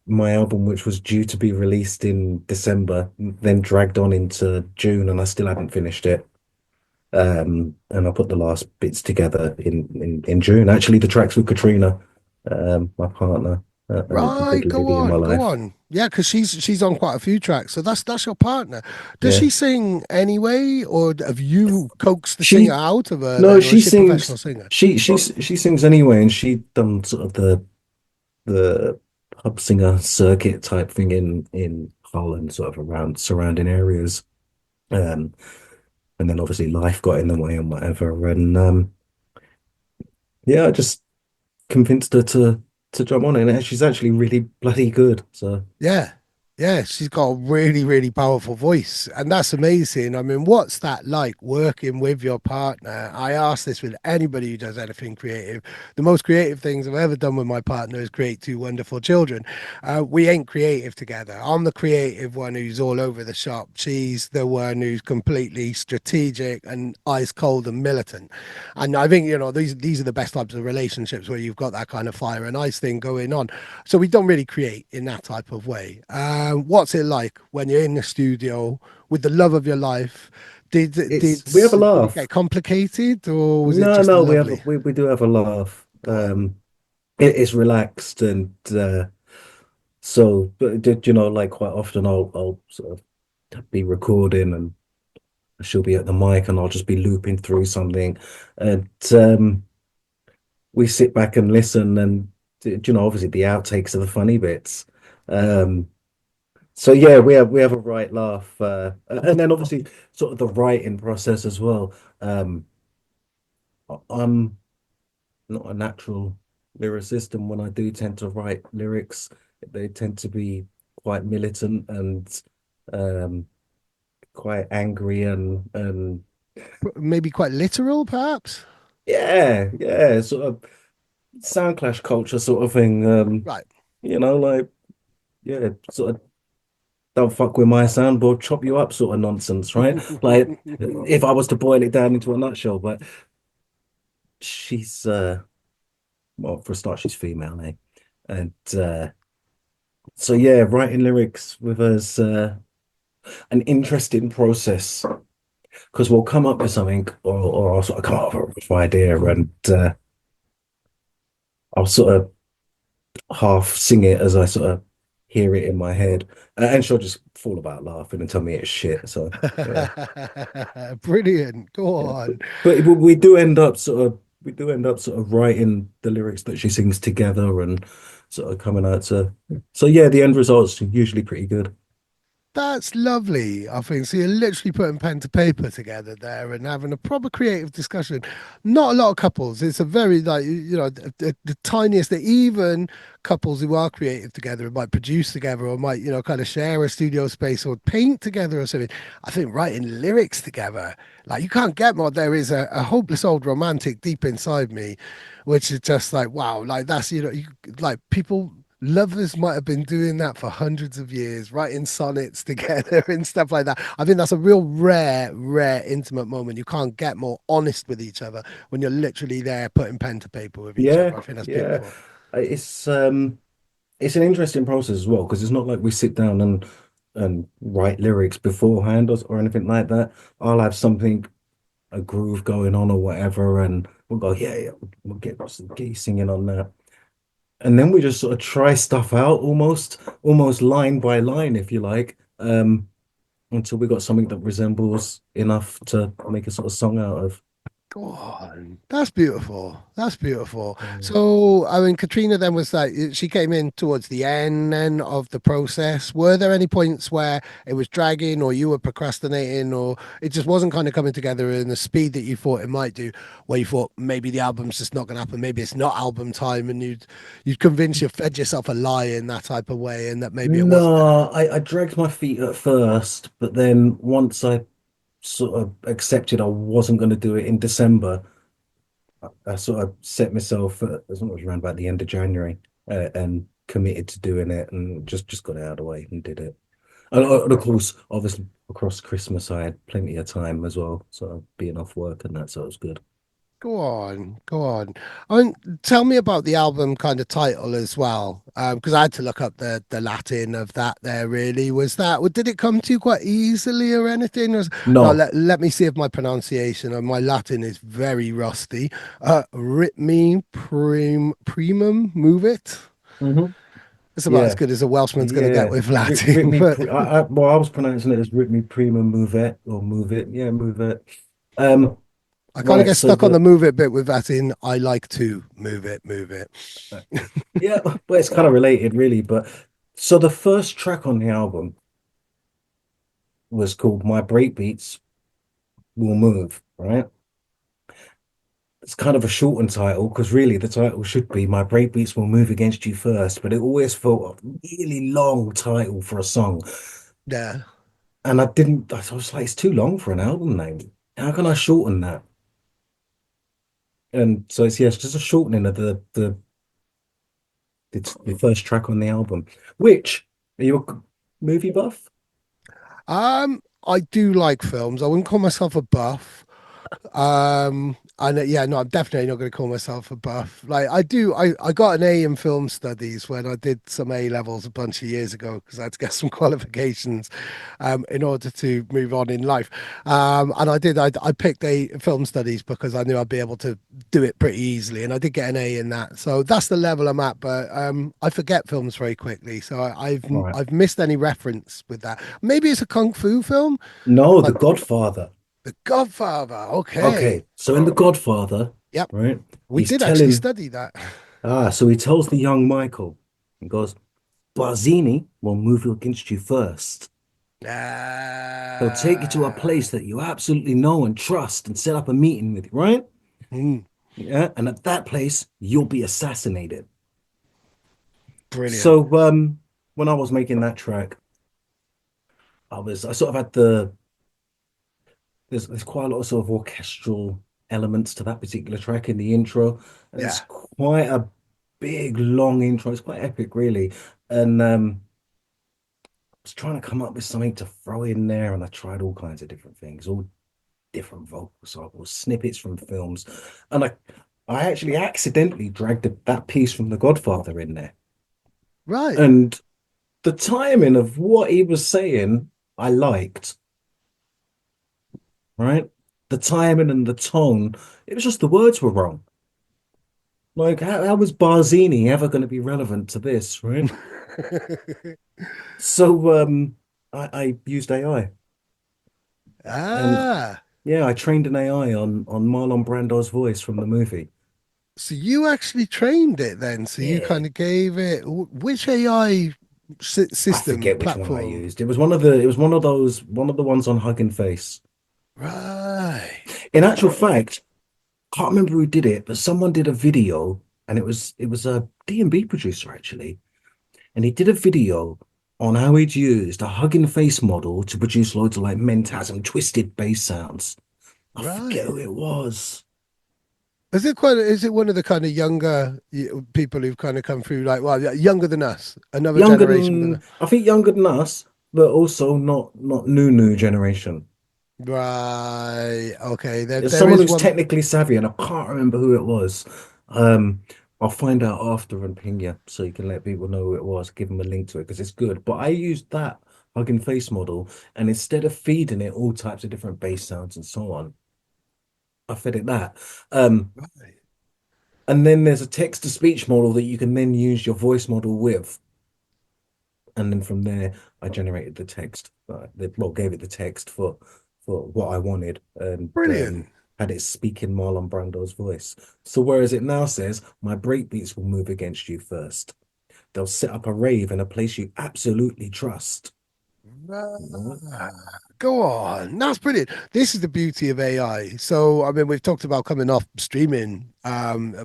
my album, which was due to be released in December, then dragged on into June, and I still hadn't finished it. And I put the last bits together in June. Actually, the tracks with Katrina, my partner, and the Right, big go lady in my on, go life. on. Yeah, because she's on quite a few tracks, so that's your partner. Does Yeah, she sing anyway, or have you coaxed the singer she out of her no, then, or is she she a professional sings. singer? She sings anyway, and she done sort of the pub singer circuit type thing in Hull and sort of around surrounding areas. Um, and then obviously life got in the way and whatever. And yeah, I just convinced her to jump on it. And she's actually really bloody good. So Yeah. Yeah, she's got a really, really powerful voice, and that's amazing. I mean, what's that like working with your partner? I ask this with anybody who does anything creative. The most creative things I've ever done with my partner is create two wonderful children. We ain't creative together. I'm the creative one who's all over the shop. She's the one who's completely strategic and ice cold and militant. And I think, these are the best types of relationships where you've got that kind of fire and ice thing going on. So we don't really create in that type of way. What's it like when you're in the studio with the love of your life? It's we have a Did it get laugh. complicated, or was it No, just no, lovely? we do have a laugh. Go on. It's relaxed and so but you know, like quite often I'll sort of be recording and she'll be at the mic and I'll just be looping through something and we sit back and listen and you know, obviously the outtakes are the funny bits. Um, so yeah, we have a right laugh, and then obviously sort of the writing process as well. I'm not a natural lyricist, and when I do tend to write lyrics, they tend to be quite militant and um, quite angry and Maybe quite literal, perhaps. yeah, sort of sound clash culture sort of thing. Right. You know, like yeah, sort of don't fuck with my soundboard, chop you up sort of nonsense, right? Like if I was to boil it down into a nutshell, but she's well, for a start, she's female, eh? And so yeah, writing lyrics with us an interesting process because we'll come up with something or I'll sort of come up with a rough idea and I'll sort of half sing it as I sort of hear it in my head and she'll just fall about laughing and tell me it's shit. So yeah. Brilliant. Go Yeah, on. but we do end up sort of writing the lyrics that she sings together and sort of coming out to so yeah, the end result's usually pretty good. That's lovely, I think. So you're literally putting pen to paper together there and having a proper creative discussion. Not a lot of couples. It's a very like the tiniest that even couples who are creative together and might produce together or might kind of share a studio space or paint together or something. I think writing lyrics together, like you can't get more. There is a hopeless old romantic deep inside me, which is just like wow, like that's like people lovers might have been doing that for hundreds of years, writing sonnets together and stuff like that. I think that's a real rare intimate moment. You can't get more honest with each other when you're literally there putting pen to paper with each Yeah, other. I think that's yeah. beautiful. It's it's an interesting process as well because it's not like we sit down and write lyrics beforehand or anything like that. I'll have something a groove going on or whatever, and we'll go, yeah, we'll get you singing on that. And then we just sort of try stuff out almost line by line, if you like, until we got something that resembles enough to make a sort of song out of. Go on. That's beautiful. That's beautiful. Mm. So, I mean, Katrina then was like, she came in towards the end then of the process. Were there any points where it was dragging or you were procrastinating or it just wasn't kind of coming together in the speed that you thought it might do, where you thought maybe the album's just not going to happen, maybe it's not album time and you'd convince you fed yourself a lie in that type of way and that maybe it wasn't. No, I dragged my feet at first, but then once I sort of accepted I wasn't going to do it in December, I sort of set myself, as long as around about the end of January, and committed to doing it, and just got it out of the way and did it. And of course, obviously, across Christmas, I had plenty of time as well, so being off work and that, so it was good. Go on, go on. I mean, tell me about the album kind of title as well, because I had to look up the Latin of that. There really was that. Did it come to you quite easily or anything? No, No. let me see if my pronunciation of my Latin is very rusty. Primum Movet. Hmm. It's about as Yeah, good as a Welshman's going to get yeah. with Rip Latin, me, but well, I was pronouncing it as Ritmo Primum Movet or Move It. Yeah, Move It. Um, I kind of right. get So stuck on the move it bit with that in. I like to move it, move it. uh, yeah, well, it's kind of related, really. But so the first track on the album was called My Breakbeats Will Move, right? It's kind of a shortened title because really the title should be My Breakbeats Will Move Against You First, but it always felt a really long title for a song. Yeah. And I was like, it's too long for an album name. How can I shorten that? And so it's, yeah, it's just a shortening of it's the first track on the album, which are you a movie buff? I do like films. I wouldn't call myself a buff. I know, yeah, no, I'm definitely not going to call myself a buff. Like I do, I got an A in film studies when I did some A levels a bunch of years ago because I had to get some qualifications, in order to move on in life. And I picked A film studies because I knew I'd be able to do it pretty easily, and I did get an A in that. So that's the level I'm at. But I forget films very quickly, so Right. I've missed any reference with that. Maybe it's a kung fu film, No, The like Godfather. The Godfather. Okay. Okay, so in The Godfather, Yep. right, We he's did actually telling, study that. so he tells the young Michael, he goes, Barzini will move against you first. He'll take you to a Ah, place that you absolutely know and trust and set up a meeting with you, right? mm, Yeah, and at that place, you'll be assassinated. brilliant. So, when I was making that track, I sort of had there's quite a lot of sort of orchestral elements to that particular track in the intro. And it's Yeah. quite a big, long intro. It's quite epic, really. And I was trying to come up with something to throw in there, and I tried all kinds of different things, all different vocal samples, snippets from films, and I actually accidentally dragged that piece from The Godfather in there. Right. And the timing of what he was saying, I liked, right? The timing and the tone, it was just the words were wrong. Like, how was Barzini ever going to be relevant to this, right? So, I used AI, and Ah, yeah, I trained an AI on Marlon Brando's voice from the movie. so you actually trained it then? So you Yeah, kind of gave it which AI I system forget which one I platform? used. It was one of the ones on Hugging Face. Right. In actual fact, can't remember who did it, but someone did a video, and it was a D&B producer actually, and he did a video on how he'd used a Hugging Face model to produce loads of like Mentasm twisted bass sounds. I forget Right. who it was. Is it one of the kind of younger people who've kind of come through, like, well, yeah, younger than us, another Younger generation than than I think younger than us, but also not new generation. right. Okay. There's There someone is who's one. technically savvy, and I can't remember who it was. Um, I'll find out after and ping you so you can let people know who it was. Give them a link to it because it's good. But I used that Hugging Face model, and instead of feeding it all types of different bass sounds and so on, I fed it that. Um, Right. and then there's a text to speech model that you can then use your voice model with. And then from there, I generated the text. Well, gave it the text for what I wanted, and Brilliant. had it speak in Marlon Brando's voice. So whereas it now says my breakbeats will move against you first, they'll set up a rave in a place you absolutely trust. Right? Ah, go on. That's brilliant. This is the beauty of AI. So, I mean, we've talked about coming off streaming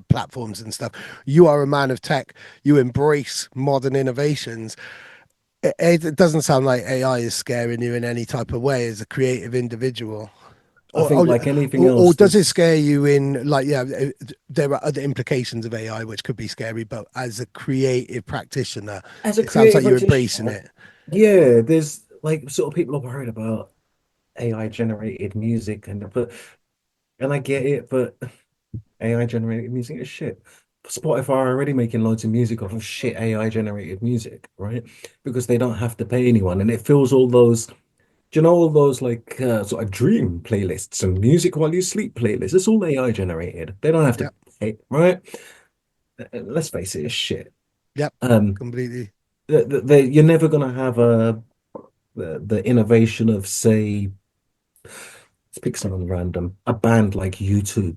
platforms and stuff. You are a man of tech. You embrace modern innovations. It doesn't sound like AI is scaring you in any type of way as a creative individual. I Or, think or, like anything else, or does it there's scare you in, like, yeah, there are other implications of AI which could be scary, but as a creative practitioner, as a it sounds like creative you're embracing practitioner, it. yeah, there's like sort of people are worried about AI generated music and I get it, but AI generated music is shit. Spotify are already making loads of music off of shit AI generated music, right? Because they don't have to pay anyone, and it fills all those. Do you know all those like sort of dream playlists and music while you sleep playlists? It's all AI generated. They don't have to Yep. pay, right? Let's face it, it's shit. Yep. Um, Completely. you're never gonna have the innovation of say, let's pick someone random, a band like U2,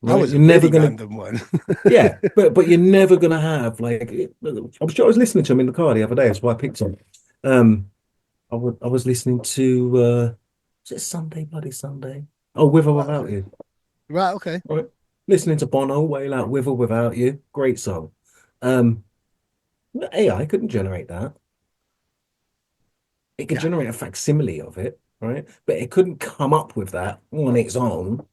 That right? was a You're never really gonna. random one. Yeah, but you're never gonna have like I was listening to him in the car the other day. That's why I picked him. Um, I was listening to was it Sunday Bloody Sunday? Oh, With or Right. Without Okay. You. Right. Okay. Right, listening to Bono wail out With or Without You. Great song. Um, AI couldn't generate that. It could Yeah. generate a facsimile of it, right? But it couldn't come up with that on its own,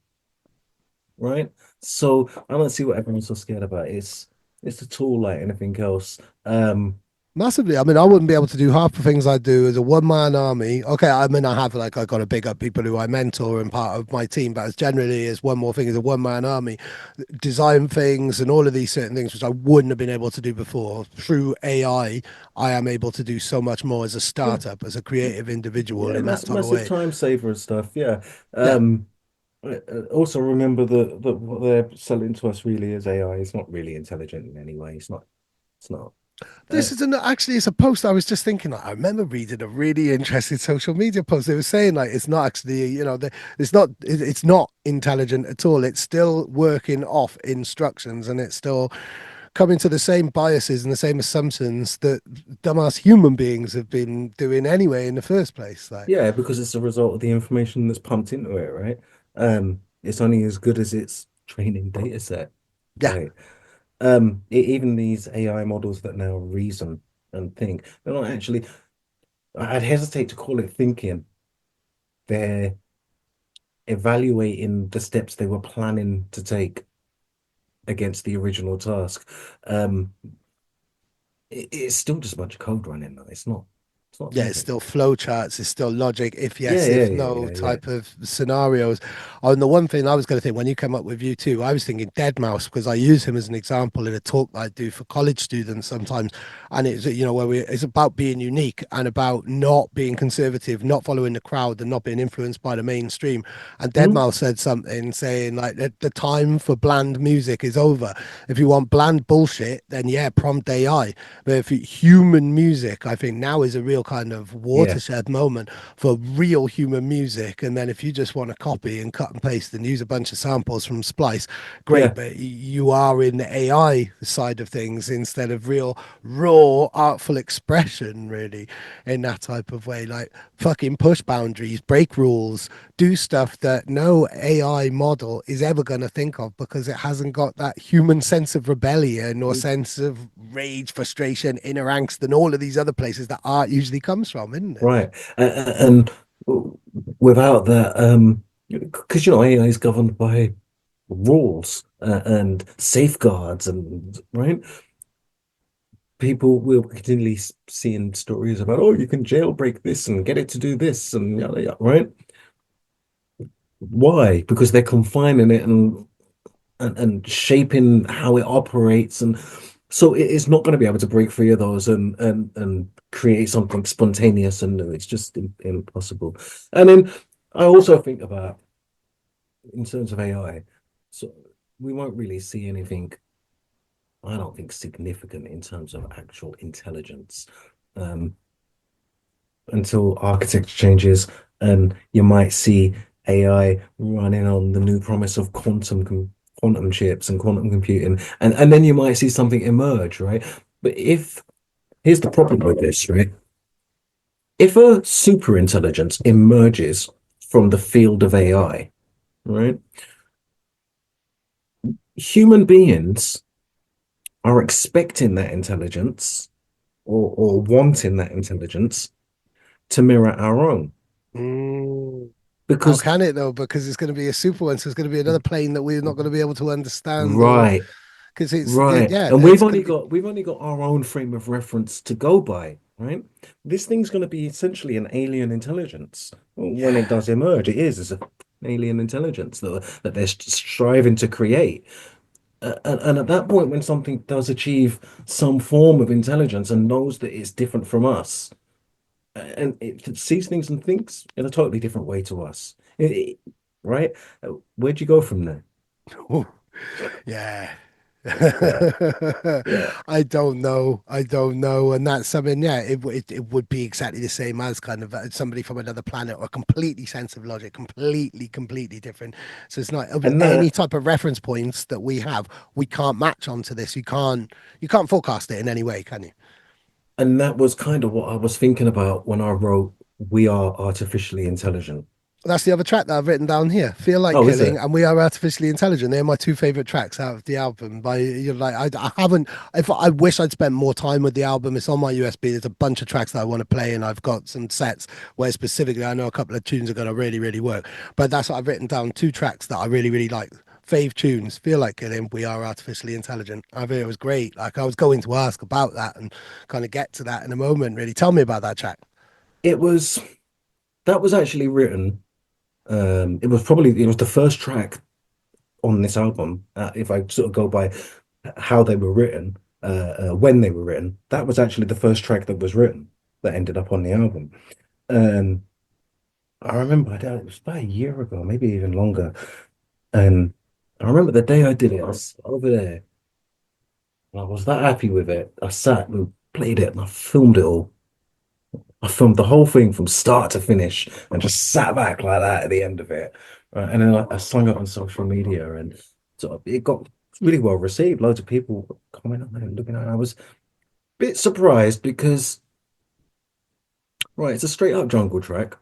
right? So I don't see what everyone's so scared about. It's a tool like anything else. Massively. I mean, I wouldn't be able to do half the things I do as a one-man army. Okay, I mean, I have like I got to big up people who I mentor and part of my team, but as generally as one more thing as a one-man army, design things and all of these certain things which I wouldn't have been able to do before. Through AI, I am able to do so much more as a Yeah, startup, as a creative individual yeah, in that type of massive way. time saver and stuff. Yeah. Yeah. Also remember that what they're selling to us really is AI. It's not really intelligent in any way. It's not. It's not. Uh, This is actually it's a post I was just thinking. Like, I remember reading a really interesting social media post. They were saying like it's not actually it's not intelligent at all. It's still working off instructions and it's still coming to the same biases and the same assumptions that dumbass human beings have been doing anyway in the first place. Like, yeah, because it's a result of the information that's pumped into it, right? It's only as good as its training data set, yeah, right? Even these AI models that now reason and think, they're not actually, I'd hesitate to call it thinking. They're evaluating the steps they were planning to take against the original task. Um, it's still just a bunch of code running though. It's not yeah, it's thinking. still flow charts, it's still logic, if Yeah, yes, yeah, if yeah, no yeah, yeah. type of scenarios. Oh, and the one thing I was going to think when you came up with you too, I was thinking Dead Mouse because I use him as an example in a talk that I do for college students sometimes. And it's, where it's about being unique and about not being conservative, not following the crowd and not being influenced by the mainstream. And Dead Hmm? Mouse said something saying like the time for bland music is over. If you want bland bullshit, then yeah, prompt AI. But if human music, I think now is a real kind of Yeah, watershed moment for real human music. And then if you just want to copy and cut and paste and use a bunch of samples from Splice, great. yeah, But you are in the AI side of things instead of real raw artful expression, really, in that type of way. Like fucking push boundaries, break rules, do stuff that no AI model is ever going to think of because it hasn't got that human sense of rebellion or sense of rage, frustration, inner angst, and all of these other places that art usually comes from, isn't it? right. And without that, because AI is governed by rules and safeguards, and right, people will continually seeing stories about, oh, you can jailbreak this and get it to do this and yada yada, right? Why? Because they're confining it and shaping how it operates, and so it's not going to be able to break free of those and create something spontaneous and new. It's just impossible. And then I also think about in terms of AI, so we won't really see anything, I don't think, significant in terms of actual intelligence um, until architecture changes, and you might see AI running on the new promise of quantum chips and quantum computing, and then you might see something emerge, right? But if here's the problem with this, right? If a super intelligence emerges from the field of AI, right? Human beings are expecting that intelligence or wanting that intelligence to mirror our own. Mm. How Because, can it though? Because it's going to be a super one, so it's going to be another plane that we're not going to be able to understand, or right, because it's right. yeah, And it's going to be we've only got our own frame of reference to go by, right? This thing's going to be essentially an alien intelligence. When it yeah. does emerge, it is an alien intelligence that they're striving to create. And at that point, when something does achieve some form of intelligence and knows that it's different from us, and it sees things and thinks in a totally different way to us, right? Where'd you go from there? Yeah. Yeah, yeah. I don't know. I don't know. And that's something, yeah, it would be exactly the same as kind of somebody from another planet or completely sense of logic, completely different. So it's not And any that type of reference points that we have, we can't match onto this. You can't forecast it in any way, can you? and that was kind of what I was thinking about when I wrote "We Are Artificially Intelligent." That's the other track that I've written down here. Feel Like Oh, is Killing it? and We Are Artificially Intelligent. They're my two favorite tracks out of the album. By you're like, I haven't. If I wish I'd spent more time with the album, it's on my USB. There's a bunch of tracks that I want to play, and I've got some sets where specifically I know a couple of tunes are going to really, really work. But that's what I've written down. Two tracks that I really, really like. fave tunes. Feel Like Killing, We Are Artificially Intelligent. I think it was great. Like I was going to ask about that and kind of get to that in a moment. Really, tell me about that track. It was that was actually written. It was the first track on this album. If I sort of go by how they were written, when they were written, that was actually the first track that was written that ended up on the album. Um, I remember it was about a year ago, maybe even longer. And I remember the day I did it, I was over there. And I was that happy with it. I sat and played it and I filmed it all. I filmed the whole thing from start to finish and just sat back like that at the end of it. Right. And then I sung it on social media and it got really well received. Loads of people commenting on it, looking at it. I was a bit surprised because, right, it's a straight up jungle track,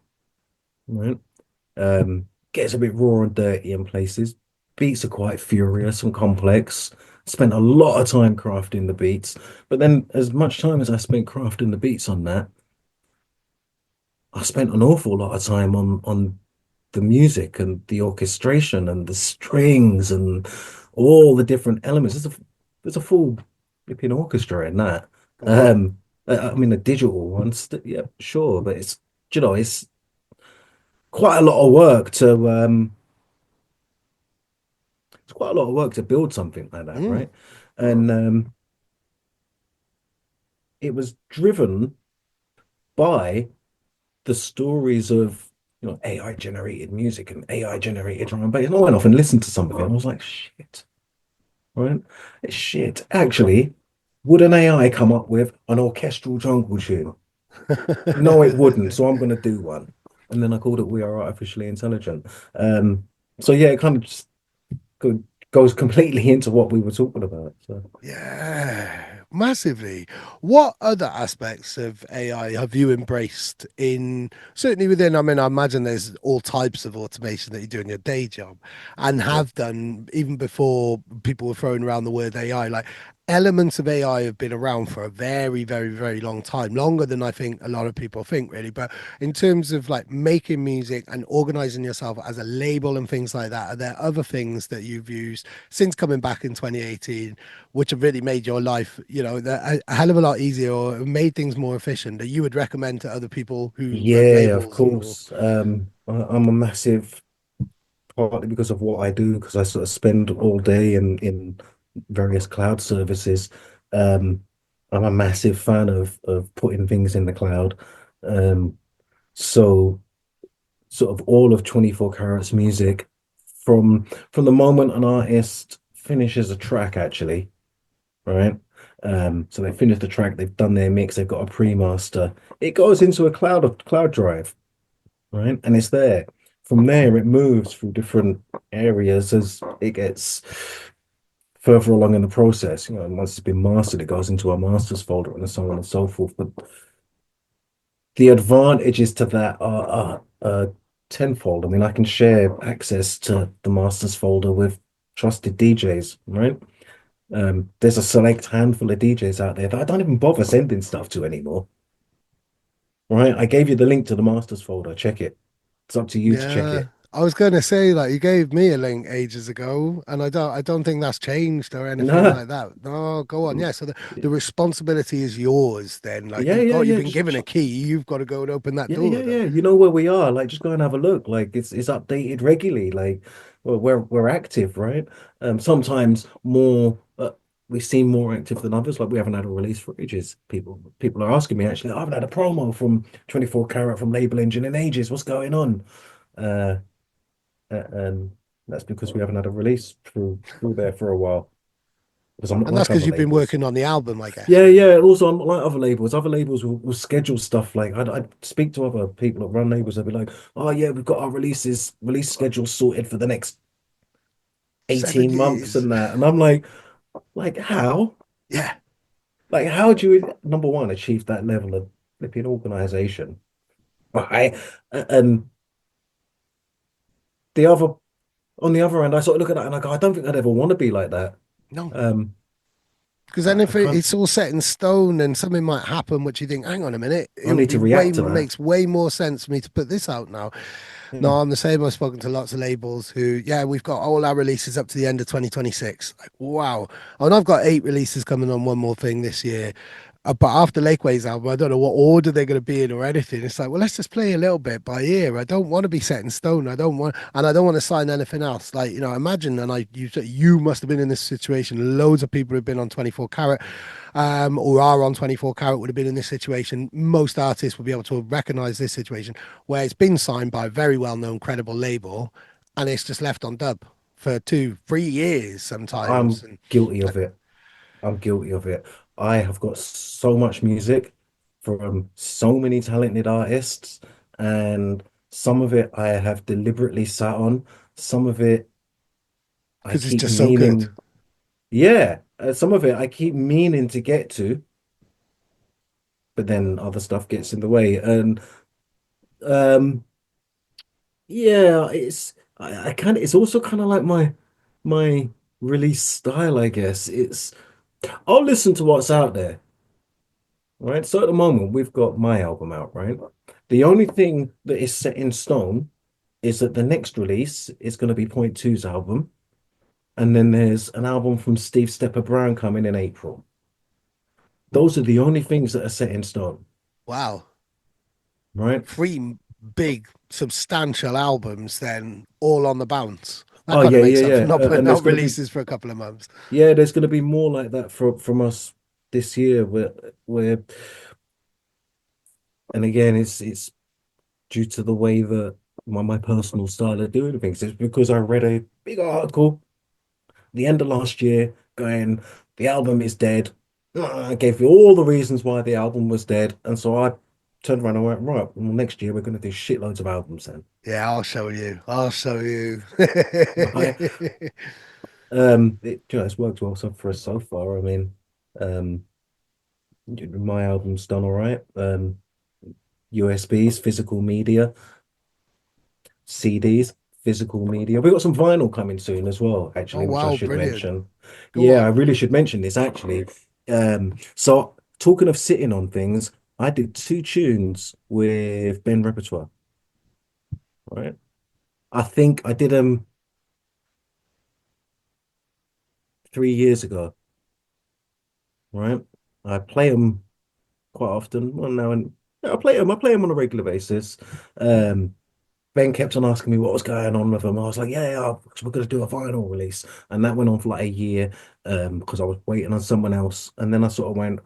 right? Gets a bit raw and dirty in places. Beats are quite furious and complex. Spent a lot of time crafting the beats, but then as much time as I spent crafting the beats on that, I spent an awful lot of time on the music and the orchestration and the strings and all the different elements. There's a full flipping orchestra in that. Wow. Um, I mean, a digital one, yeah, sure, but it's quite a lot of work to it's quite a lot of work to build something like that, Mm. right? And it was driven by the stories of AI generated music and AI generated drum and bass. And I went off and listened to some of it. And I was like, shit, right? Shit. Actually, would an AI come up with an orchestral jungle tune? No, it wouldn't. So I'm going to do one. And then I called it We Are Artificially Intelligent. Um, so yeah, it kind of just go, goes completely into what we were talking about. So Yeah, massively. What other aspects of AI have you embraced in certainly within? I mean, I imagine there's all types of automation that you do in your day job and yeah. have done even before people were throwing around the word AI. Like elements of AI have been around for a very, very, very long time, longer than I think a lot of people think, really. But in terms of like making music and organizing yourself as a label and things like that, are there other things that you've used since coming back in 2018? Which have really made your life, a hell of a lot easier or made things more efficient that you would recommend to other people who run Yeah, of labels and or course. I'm a massive partly because of what I do, because I sort of spend all day in various cloud services. Um, I'm a massive fan of putting things in the cloud. Um, so sort of all of 24 Carats music from the moment an artist finishes a track, actually, right? So they finish the track, they've done their mix, they've got a pre-master. It goes into a cloud drive, right? And it's there. From there, it moves through different areas as it gets further along in the process. And once it's been mastered, it goes into a masters folder and so on and so forth. But the advantages to that are tenfold. I mean, I can share access to the masters folder with trusted DJs, right? There's a select handful of DJs out there that I don't even bother sending stuff to anymore, right? I gave you the link to the masters folder. Check it. It's up to you to check yeah. it. I was going to say like you gave me a link ages ago and I don't think that's changed or anything Nah. like that. No, go on. Yeah, so the responsibility is yours then. Like you've Yeah. been given a key, you've got to go and open that door then. Yeah. You know where we are. Like, just go and have a look. Like, it's updated regularly. Like, we're active, right? Sometimes more. We seem more active than others. Like, we haven't had a release for ages. People are asking me actually. I haven't had a promo from 24 Carat from Label Engine in ages. What's going on? Uh, and that's because we haven't had a release through there for a while. Because I'm not And that's like because other you've been labels. working on the album, I guess, Yeah. really. And also, I'm like other labels. Other labels will schedule stuff like I'd speak to other people that run labels. They'll be like, "Oh yeah, we've got our release schedule sorted for the next Seven 18 months years. and that." And I'm like how? Yeah. Like how do you number one achieve that level of flipping organization, right? And the other on the other end, I sort of look at that and I go, I don't think I'd ever want to be like that. No. Um, Because then I if can't. it's all set in stone and something might happen, which you think, hang on a minute, I it would need be to way react to that. makes way more sense for me to put this out now. No, Yeah. I'm the same. I've spoken to lots of labels who, yeah, we've got all our releases up to the end of 2026. Like, wow. And I've got 8 releases coming on one more thing this year. But after Lakeway's album, I don't know what order they're going to be in or anything. It's like, well, let's just play a little bit by ear. I don't want to be set in stone. I don't want to sign anything else. Like, imagine, and you must have been in this situation. Loads of people who've been on 24 Carat, or are on 24 Carat would have been in this situation. Most artists would be able to recognize this situation where it's been signed by a very well known, credible label and it's just left on dub for 2, 3 years sometimes. I'm And guilty of it. I'm guilty of it. I have got so much music from so many talented artists, and some of it I have deliberately sat on. Some of it I because it's keep just so good. meaning, yeah, some of it I keep meaning to get to, but then other stuff gets in the way. And um, yeah, I kind of it's also kind of like my release style, I guess. I'll listen to what's out there. Right. So at the moment, we've got my album out, right? The only thing that is set in stone is that the next release is going to be Point Two's album. And then there's an album from Steve Stepper Brown coming in April. Those are the only things that are set in stone, Wow. right? 3 big, substantial albums, then all on the bounce. That Oh kind of yeah, makes yeah, up for yeah. not putting And there's out going to be releases for a couple of months. there's going to be more like that from us this year. Where and again, it's due to the way that my personal style of doing things. It's because I read a big article the end of last year going, the album is dead. I gave you all the reasons why the album was dead. And so I turned around and went, right, well, next year we're going to do shitloads of albums then. Yeah, I'll show you. I'll show you. Right. It's worked well for us so far. I mean, um, my album's done all right. USBs, physical media, CDs, physical media. We've got some vinyl coming soon as well, Oh, actually, which I wow, should brilliant. mention. Go Yeah, I on. really should mention this actually. So talking of sitting on things, I did 2 tunes with Ben Repertoire, right? I think I did them 3 years ago, right? I play them quite often. Well, now and yeah, I play them on a regular basis. Um, Ben kept on asking me what was going on with them. I was like, yeah, yeah, we're going to do a vinyl release. And that went on for like a year because I was waiting on someone else. And then I sort of went,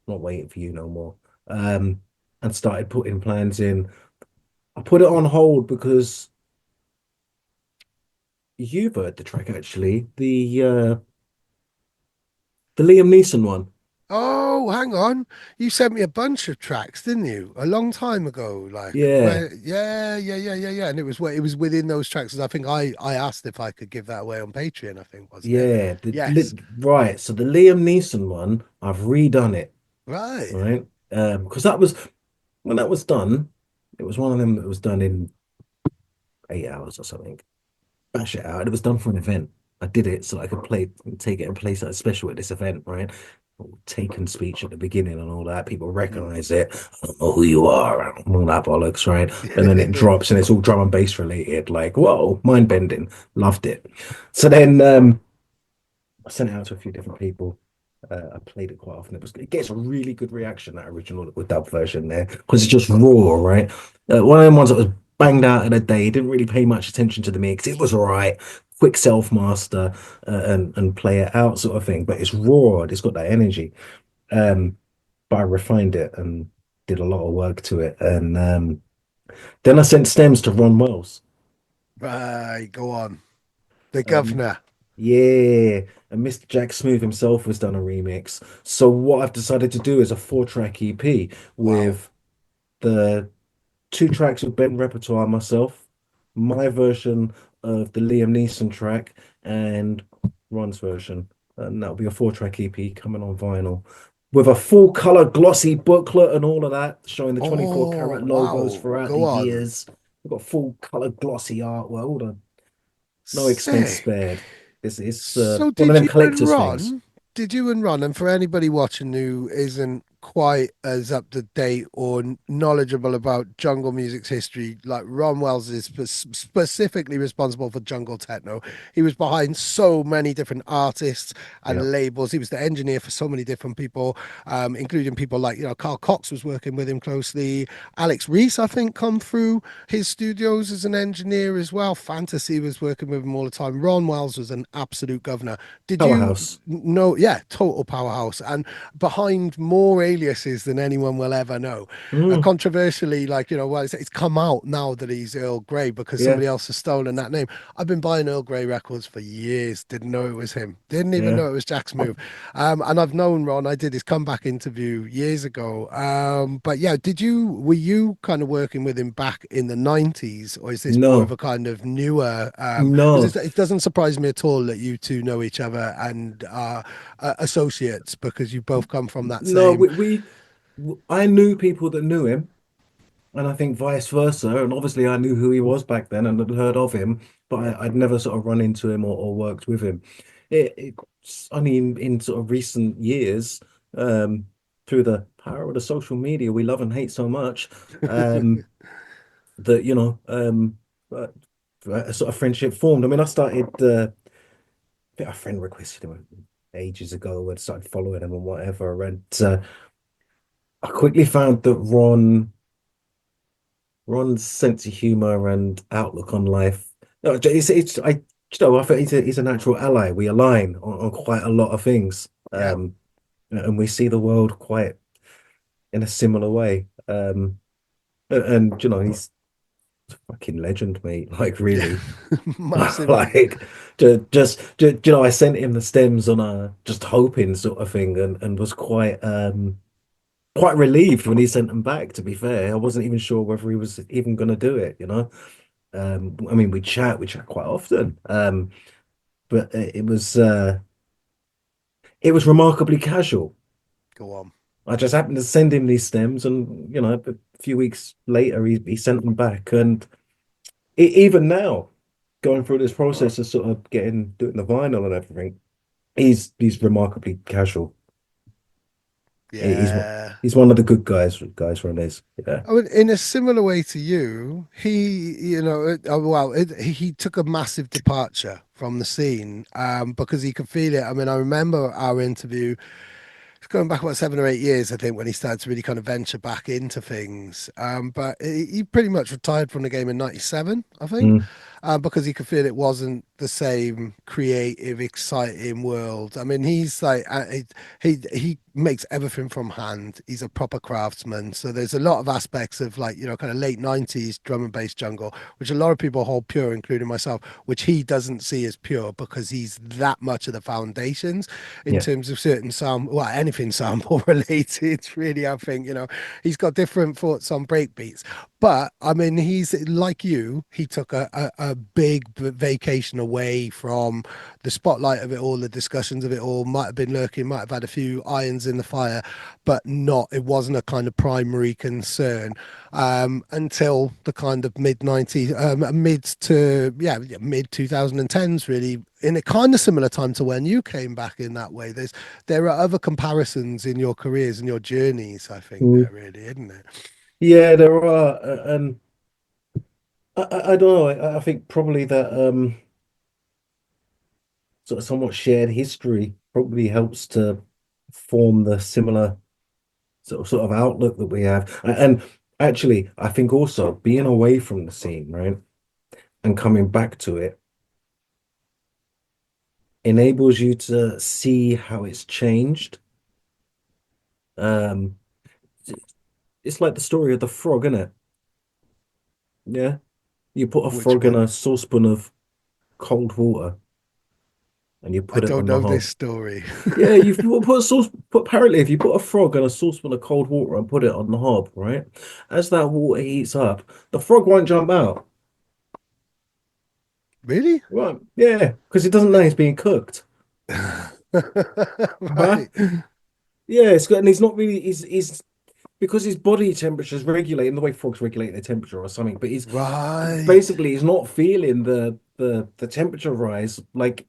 not waiting for you no more. Um, and started putting plans in. I put it on hold because you've heard the track actually, the Liam Neeson one. Oh, hang on. You sent me a bunch of tracks, didn't you? A long time ago. Like, Yeah, where, yeah, yeah, yeah, yeah, yeah. And it was within those tracks. And I think I asked if I could give that away on Patreon, I think, wasn't it? yeah. Yes. Right. So the Liam Neeson one, I've redone it, Right. right? Because that was when that was done, it was one of them that was done in 8 hours or something. Bash it out. It was done for an event. I did it so I could take it and play something special at this event, right? Taken speech at the beginning and all that. People recognize it. I don't know who you are and all that bollocks, right? And then it drops and it's all drum and bass related. Like, whoa, mind bending. Loved it. So then I sent it out to a few different people. I played it quite often. It gets a really good reaction, that original with dub version there, because it's just raw, right? One of them ones that was banged out in a day, didn't really pay much attention to the mix. It was all right, quick self master and play it out sort of thing. But it's raw. It's got that energy. Um, but I refined it and did a lot of work to it. And then I sent stems to Ron Wells. Right. Go on. The Um, governor. Yeah, and Mr. Jack Smooth himself has done a remix. So what I've decided to do is a 4-track EP Wow. with the 2 tracks with Ben Repertoire and myself, my version of the Liam Neeson track, and Ron's version. And that'll be a 4-track EP coming on vinyl with a full color glossy booklet and all of that, showing the 24 Oh, karat logos wow. throughout the Go on. years. We've got full color glossy artwork, all the no expense Sick. spared. It's So one of did them you and collector's things. Ron? Did you and Ron? And for anybody watching who isn't quite as up to date or knowledgeable about jungle music's history. Like Ron Wells is specifically responsible for jungle techno. He was behind so many different artists Yeah. and labels. He was the engineer for so many different people, including people like, Carl Cox was working with him closely. Alex Reese, I think, come through his studios as an engineer as well. Fantasy was working with him all the time. Ron Wells was an absolute governor. Did you Powerhouse. know? Yeah, total powerhouse. And behind more aliases than anyone will ever know. Mm, Controversially, like, well, it's come out now that he's Earl Grey because yeah, somebody else has stolen that name. I've been buying Earl Grey records for years, didn't know it was him, didn't even yeah. know it was Jack's move. And I've known Ron, I did his comeback interview years ago. But yeah, were you kind of working with him back in the 90s, or is this more of No, a kind of newer? Because no, it doesn't surprise me at all that you two know each other and associates because you both come from that no. same. I knew people that knew him, and I think vice versa. And obviously, I knew who he was back then and had heard of him, but I'd never sort of run into him or worked with him. It's only in sort of recent years, um, through the power of the social media we love and hate so much, that uh, a sort of friendship formed. I mean, I started. I think a friend requested him ages ago and started following him and whatever. And I quickly found that Ron's sense of humor and outlook on life. No, I think he's a natural ally. We align on quite a lot of things, Yeah. and we see the world quite in a similar way. And he's a fucking legend, mate. Like Yeah. really, Massively. like I sent him the stems on a just hoping sort of thing, and was quite relieved when he sent them back, to be fair. I wasn't even sure whether he was even going to do it. I mean, we chat quite often. But it was remarkably casual. Go on. I just happened to send him these stems, and a few weeks later, he sent them back. And even now, going through this process of sort of doing the vinyl and everything, he's remarkably casual. He's Yeah. he's one of the good guys from this. Yeah. I mean, in a similar way to you, he took a massive departure from the scene because he could feel it. I mean, I remember our interview. It's going back about 7 or 8 years, I think, when he started to really kind of venture back into things. But he pretty much retired from the game in '97, I think, Mm, because he could feel it wasn't the same creative, exciting world. I mean, he's like he makes everything from hand. He's a proper craftsman. So there's a lot of aspects of like kind of late '90s drum and bass jungle, which a lot of people hold pure, including myself, which he doesn't see as pure because he's that much of the foundations in yeah. terms of certain sample, well, anything sample related, really. I think, he's got different thoughts on breakbeats. But I mean, he's like you, he took a big vacation away from the spotlight of it all, the discussions of it all, might have been lurking, might have had a few irons in the fire, but it wasn't a kind of primary concern until the kind of mid 90s, mid 2010s, really, in a kind of similar time to when you came back in that way. There are other comparisons in your careers and your journeys, I think, Mm. there really, isn't it? Yeah, there are, and I don't know. I think probably that sort of somewhat shared history probably helps to form the similar sort of outlook that we have. And actually, I think also being away from the scene, right, and coming back to it enables you to see how it's changed. Um, it's like the story of the frog, isn't it? Yeah. You put a Which frog in one? a saucepan of cold water and you I put it don't on the know this hob. story. Yeah, you put a sauce. Apparently, if you put a frog in a saucepan of cold water and put it on the hob, right, as that water heats up, the frog won't jump out. Really? Right? Yeah, because it doesn't know it's being cooked. Huh? Right. Yeah, it's good, and he's not really. He's because his body temperature is regulating the way frogs regulate their temperature or something. But he's Right. basically he's not feeling the temperature rise like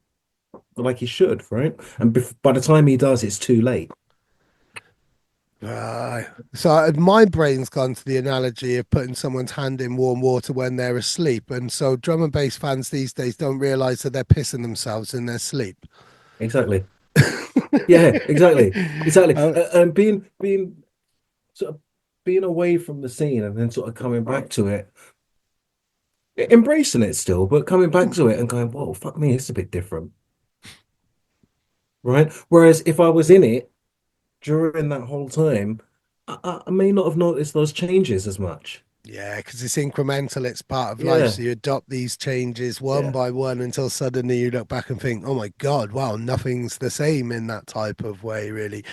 he should, right? And by the time he does, it's too late. Right. So my brain's gone to the analogy of putting someone's hand in warm water when they're asleep. And so drum and bass fans these days don't realize that they're pissing themselves in their sleep. Exactly. Yeah, exactly. Exactly. Uh, And being sort of being away from the scene and then sort of coming back to it, embracing it still, but coming back to it and going, whoa, fuck me, it's a bit different. Right. Whereas if I was in it during that whole time, I may not have noticed those changes as much. Yeah, because it's incremental, it's part of life. Yeah. So you adopt these changes one Yeah. by one until suddenly you look back and think, oh my God, wow, nothing's the same in that type of way, really.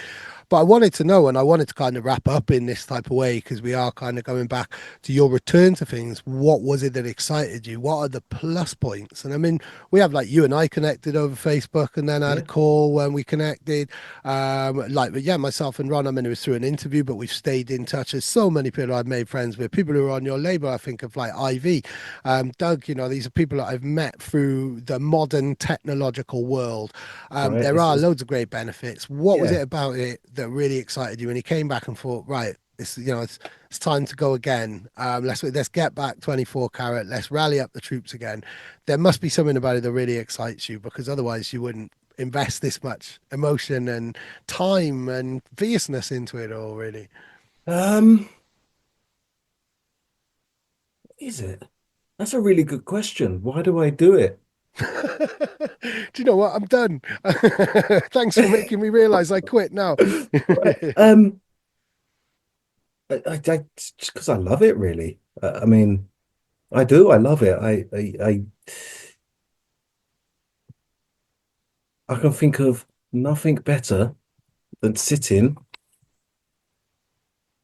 But I wanted to know, and I wanted to kind of wrap up in this type of way because we are kind of going back to your return to things. What was it that excited you? What are the plus points? And I mean, we have like you and I connected over Facebook, and then I had a Yeah. call when we connected. Like, but yeah, myself and Ron, I mean, it was through an interview, but we've stayed in touch. There's so many people I've made friends with, people who are on your label. I think of like Ivy, Doug, these are people that I've met through the modern technological world. Right. There are loads of great benefits. What was Yeah. it about it that really excited you? And you came back and thought, right, it's time to go again. Let's get back 24 carat. Let's rally up the troops again. There must be something about it that really excites you because otherwise you wouldn't invest this much emotion and time and fierceness into it all. Really. Um, is it? That's a really good question. Why do I do it? Do you know what? I'm done. Thanks for making me realize I quit now. Right. Just because I love it, really. I mean, I do. I love it. I can think of nothing better than sitting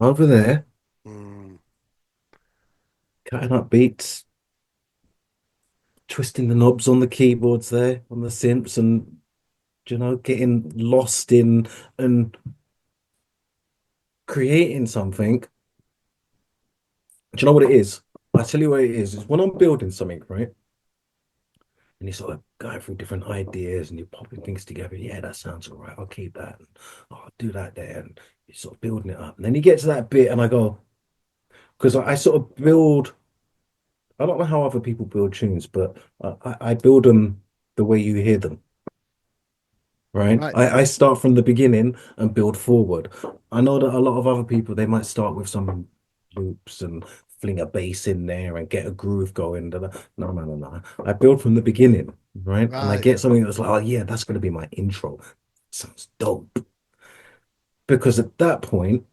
over there, Mm, cutting up beats, twisting the knobs on the keyboards there, on the synths, and getting lost in and creating something. Do you know what it is? I tell you what it is. It's when I'm building something, right? And you're sort of going through different ideas and you're popping things together. Yeah, that sounds all right. I'll keep that. And, oh, I'll do that there. And you're sort of building it up. And then you get to that bit and I go, because I sort of build, I don't know how other people build tunes, but I build them the way you hear them, right? right. I start from the beginning and build forward. I know that a lot of other people, they might start with some loops and fling a bass in there and get a groove going. No, no, no, no. I build from the beginning, right? And I Right. get something that's like, oh yeah, that's going to be my intro. Sounds dope. Because at that point,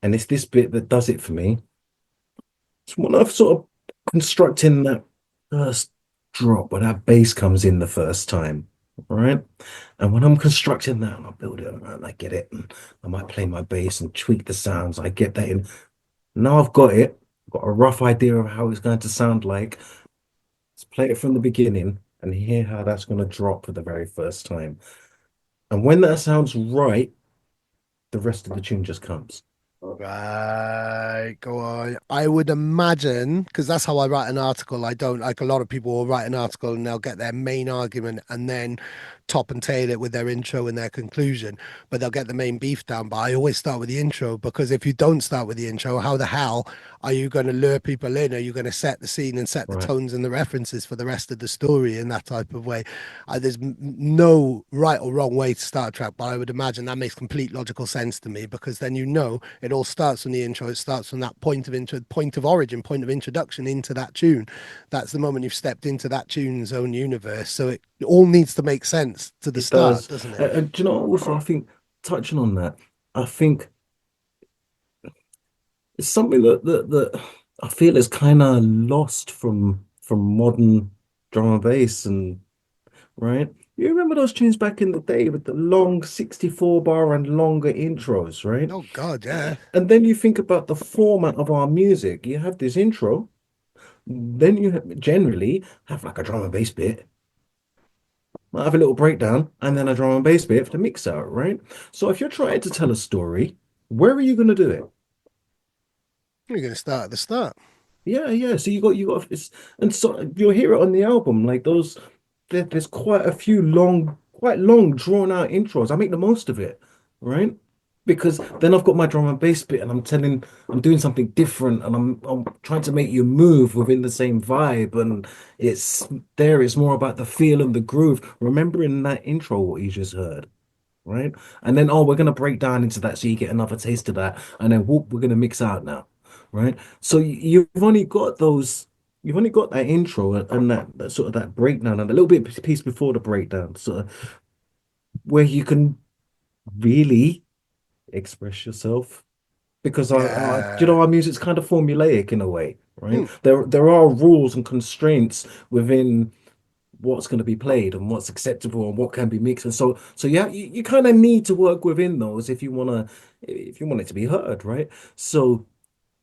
and it's this bit that does it for me, it's when I've sort of constructing that first drop where that bass comes in the first time, right? And when I'm constructing that and I build it and I get it, and I might play my bass and tweak the sounds, I get that in. Now I've got it, I've got a rough idea of how it's going to sound like. Let's play it from the beginning and hear how that's going to drop for the very first time. And when that sounds right, the rest of the tune just comes. Right, go on. I would imagine, because that's how I write an article. I don't like a lot of people will write an article and they'll get their main argument and then top and tail it with their intro and their conclusion, but they'll get the main beef down. But I always start with the intro because if you don't start with the intro, how the hell are you going to lure people in? Are you going to set the scene and set the Right. tones and the references for the rest of the story in that type of way? There's no right or wrong way to start a track, but I would imagine that makes complete logical sense to me because then it all starts from the intro. It starts from that point of intro, point of origin, point of introduction into that tune. That's the moment you've stepped into that tune's own universe. So it all needs to make sense to the It start, does. doesn't it? And do you know, also, I think touching on that, I think it's something that I feel is kind of lost from modern drum and bass and right. You remember those tunes back in the day with the long 64 bar and longer intros, right? Oh God, yeah. And then you think about the format of our music. You have this intro, then generally have like a drum and bass bit, might have a little breakdown, and then a drum and bass bit for the mix out, right? So if you're trying to tell a story, where are you going to do it? You're going to start at the start. Yeah, yeah. So you got it's and so you'll hear it on the album. Like there's quite a few long, quite long, drawn out intros. I make the most of it. right? Because then I've got my drum and bass bit and I'm doing something different and I'm trying to make you move within the same vibe and it's it's more about the feel and the groove. Remembering that intro what you just heard, right? And then oh we're gonna break down into that so you get another taste of that and then whoop, we're gonna mix out now, right? So you've only got you've only got that intro and that sort of that breakdown and a little bit piece before the breakdown, sort of where you can really express yourself because you Yeah. know our music's kind of formulaic in a way, right? Hmm. There are rules and constraints within what's going to be played and what's acceptable and what can be mixed, and so yeah, you kind of need to work within those if you want it to be heard, right? So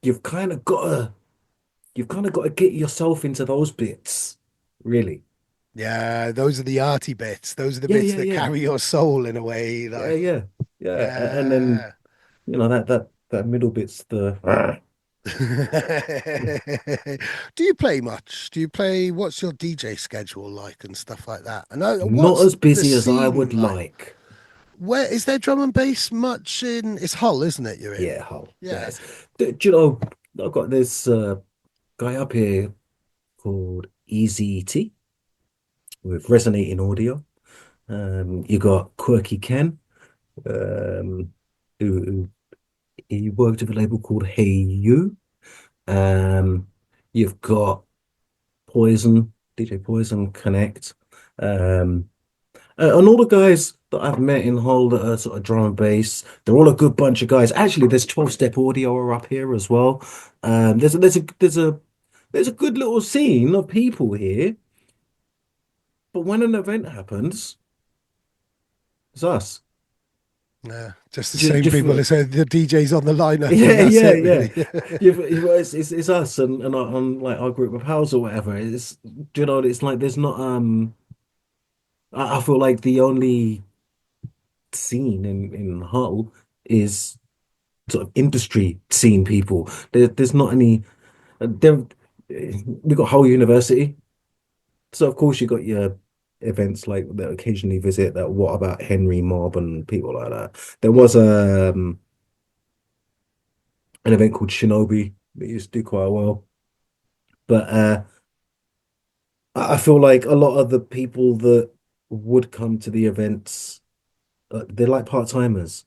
you've kind of got to you've kind of got to get yourself into those bits, really. Yeah, those are the arty bits. Those are the Yeah, bits yeah, that yeah, carry your soul in a way. yeah, Like, yeah, yeah, and then yeah. you know that middle bit's the Do you play much? Do you play? What's your DJ schedule like and stuff like that? And not what's as the busy as I scene would like? like. Where is there drum and bass much in? It's Hull, isn't it? You're in. Yeah, Hull. Yeah, Yeah. do you know, I've got this guy up here called Easy T with resonating audio. You got Quirky Ken, um, who he worked with a label called Hey You. Um, you've got Poison, DJ Poison Connect. Um, and all the guys that I've met in Hull that are sort of drum and bass, they're all a good bunch of guys. Actually, there's 12-step audio are up here as well. There's a good little scene of people here, but when an event happens, it's us. Yeah, just the Ju- same Just, people as the DJs on the lineup, and yeah, that's yeah, it, yeah. really. It's us and on like our group of house or whatever. It's you know, it's like there's not I feel like the only scene in Hull is sort of industry scene people. There's not any. There, we got whole university, so of course you got your events like that occasionally visit. That what about Henry Mob and people like that. There was an event called Shinobi that used to do quite well, but I feel like a lot of the people that would come to the events, they're like part timers,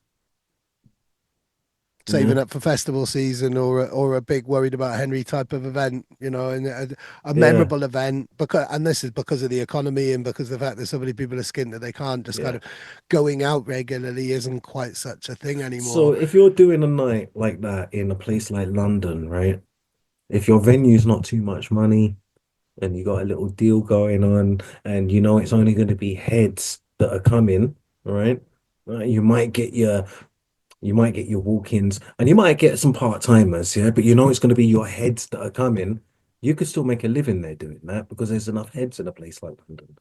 you Saving know? up for festival season or a big worried about Henry type of event, and a Yeah, memorable event because and this is because of the economy and because of the fact that so many people are skint that they can't just kind yeah. of going out regularly isn't quite such a thing So anymore. if you're doing a night like that in a place like London, right? If your venue's not too much money and you got a little deal going on and you know it's only going to be heads that are coming, right? You might get your walk-ins and you might get some part-timers, yeah, but you know it's going to be your heads that are coming. You could still make a living there doing that because there's enough heads in a place like London.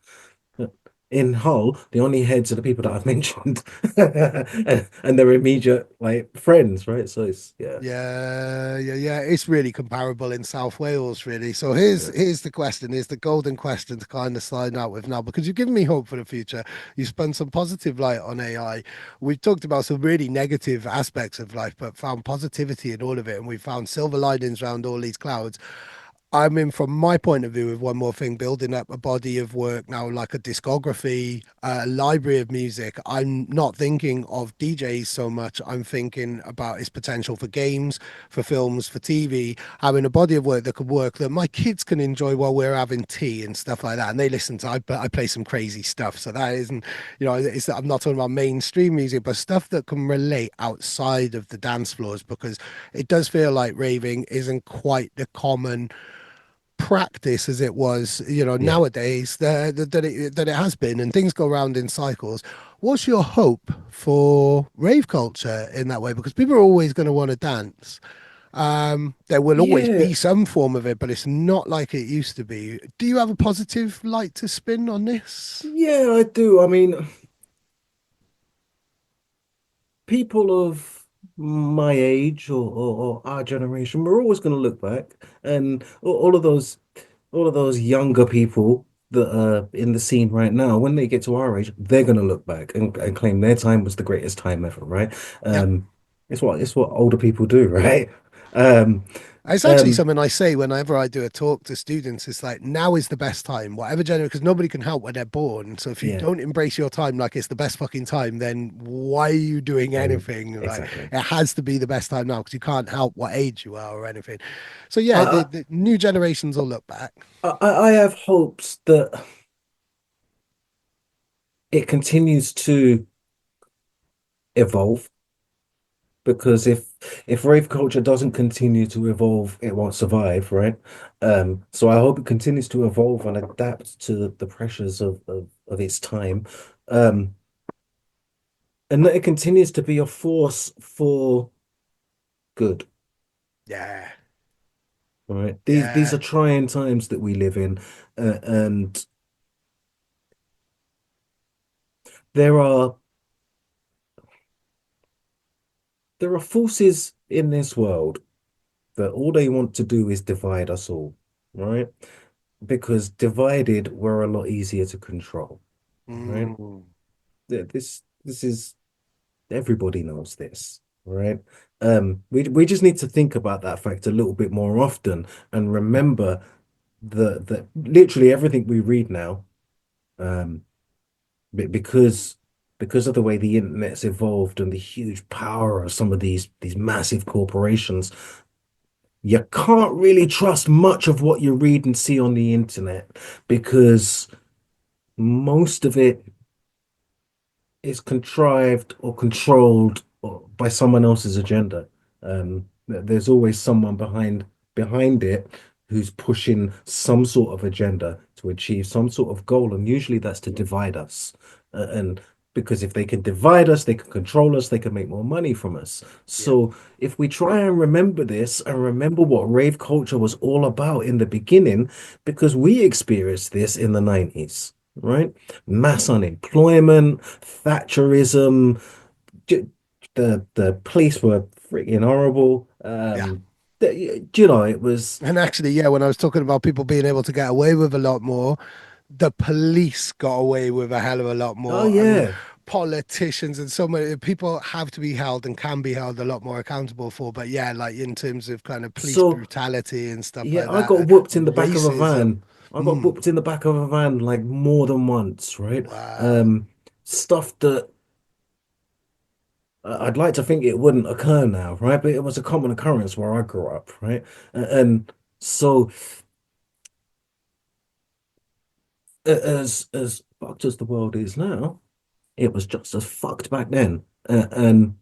In Hull, the only heads are the people that I've mentioned, and their immediate like friends, right? So it's yeah, Yeah, yeah, yeah. It's really comparable in South Wales, really. So here's yeah, here's the question, here's the golden question to kind of sign out with now, because you've given me hope for the future. You spun some positive light on AI. We've talked about some really negative aspects of life, but found positivity in all of it, and we found silver linings around all these clouds. I'm in from my point of view with one more thing, building up a body of work now, like a discography, a library of music. I'm not thinking of DJs so much. I'm thinking about its potential for games, for films, for TV, having a body of work that could work that my kids can enjoy while we're having tea and stuff like that. And they listen to, I play some crazy stuff. So that isn't, I'm not talking about mainstream music, but stuff that can relate outside of the dance floors, because it does feel like raving isn't quite the common practice as it was, yeah, nowadays that it has been, and things go around in cycles. What's your hope for rave culture in that way? Because people are always going to want to dance. There will always yeah, be some form of it, but it's not like it used to be. Do you have a positive light to spin on this? yeah. I do. I mean, people of my age or our generation, we're always going to look back, and all of those younger people. that are in the scene right now, when they get to our age, they're gonna look back and claim their time was the greatest time ever, right? Yep. It's what older people do, right? Um, It's actually um, something I say whenever I do a talk to students. It's like now is the best time, whatever generation, because nobody can help when they're born. So if you yeah, don't embrace your time like it's the best fucking time, then why are you doing anything? Like exactly. it has to be the best time now because you can't help what age you are or anything. So yeah, the, I, the new generations will look back. I have hopes that it continues to evolve because if rave culture doesn't continue to evolve, it won't survive, right? So I hope it continues to evolve and adapt to the pressures of its time, um, and that it continues to be a force for good. Yeah, Right? These yeah. are trying times that we live in, and there are there are forces in this world that all they want to do is divide us all, right? Because divided, we're a lot easier to control, right? Mm, This is everybody knows this, right? We just need to think about that fact a little bit more often and remember that literally everything we read now, um, because of the way the internet's evolved and the huge power of some of these massive corporations, you can't really trust much of what you read and see on the internet because most of it is contrived or controlled by someone else's agenda. There's always someone behind it who's pushing some sort of agenda to achieve some sort of goal, and usually that's to divide us. And because if they can divide us, they can control us, they can make more money from us. yep. So if we try and remember this and remember what rave culture was all about in the beginning, because we experienced this in the 90s, right? Mass unemployment, Thatcherism, the police were freaking horrible. Yeah. It was, And actually, yeah, when I was talking about people being able to get away with a lot more, the police got away with a hell of a lot oh more, and yeah. politicians and so many people have to be held and can be held a lot more accountable for. But yeah, like in terms of kind of police So brutality and stuff yeah, like I that, got whooped in the back of a racism. van. I got Mm, whooped in the back of a van like more than once, right? wow. Um, Stuff that I'd like to think it wouldn't occur now, right? But it was a common occurrence where I grew up, right? And so as fucked as the world is now, it was just as fucked back then. And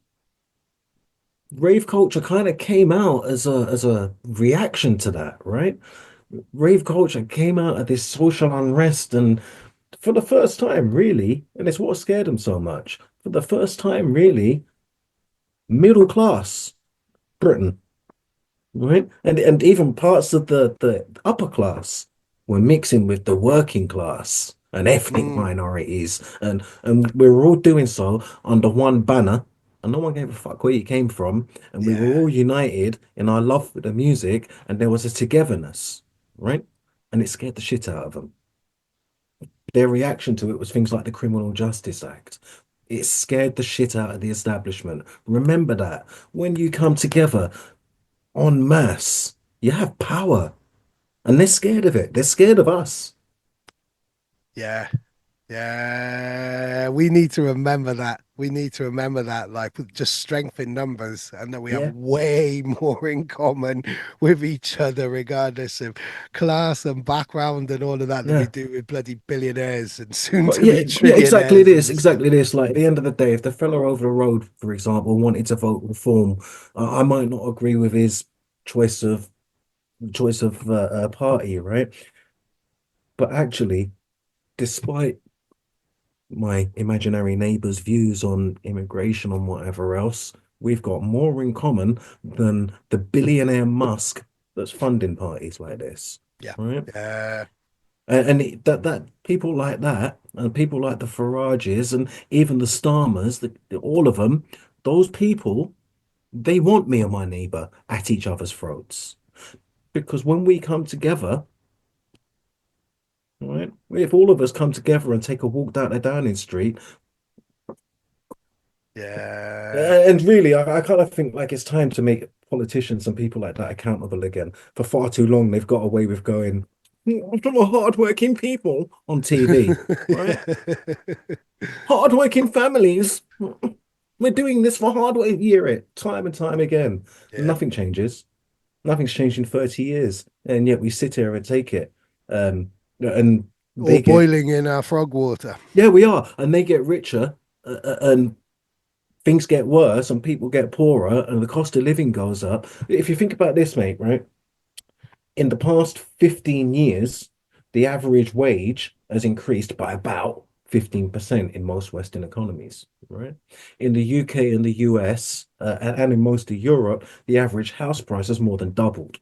rave culture kind of came out as a reaction to that, right? Rave culture came out of this social unrest, and for the first time, really, and it's what scared them so much. For the first time, really, middle class Britain, right? And even parts of the upper class were mixing with the working class and ethnic Mm, minorities, and we were all doing so under one banner, and no one gave a fuck where you came from, and we were yeah. all united in our love for the music, and there was a togetherness, right? And it scared the shit out of them. Their reaction to it was things like the Criminal Justice Act. It scared the shit out of the establishment. Remember that when you come together en masse, you have power. And they're scared of it. They're scared of us. Yeah. Yeah, we need to remember that. We need to remember that, like with just strength in numbers, and that we have Yeah. way more in common with each other, regardless of class and background and all of that, than we Yeah. do with bloody billionaires and soon But to yeah, be yeah, exactly trillionaires this, and stuff. exactly this. Like at the end of the day, if the fella over the road, for example, wanted to vote reform, I might not agree with his choice of party, right? But actually, despite my imaginary neighbor's views on immigration and whatever else, we've got more in common than the billionaire Musk that's funding parties like this, Yeah. right? Yeah. And that people like that, and people like the Farages, and even the Starmers, all of them, those people, they want me and my neighbor at each other's throats because when we come together, right? If all of us come together and take a walk down the Downing Street, Yeah. and really, I kind of think like it's time to make politicians and people like that accountable again. For far too long, they've got away with going, "I'm from a hardworking people" on TV, right? Hardworking families. We're doing this for hard work. Hear it time and time again. Yeah. Nothing changes. Nothing's changed in 30 years. And yet we sit here and take it. And Or they get, boiling in our frog water. yeah, we are. And they get richer and things get worse and people get poorer and the cost of living goes up. If you think about this, mate, right? In the past 15 years, the average wage has increased by about 15% in most Western economies, right? In the UK and the US, and in most of Europe, the average house price has more than doubled.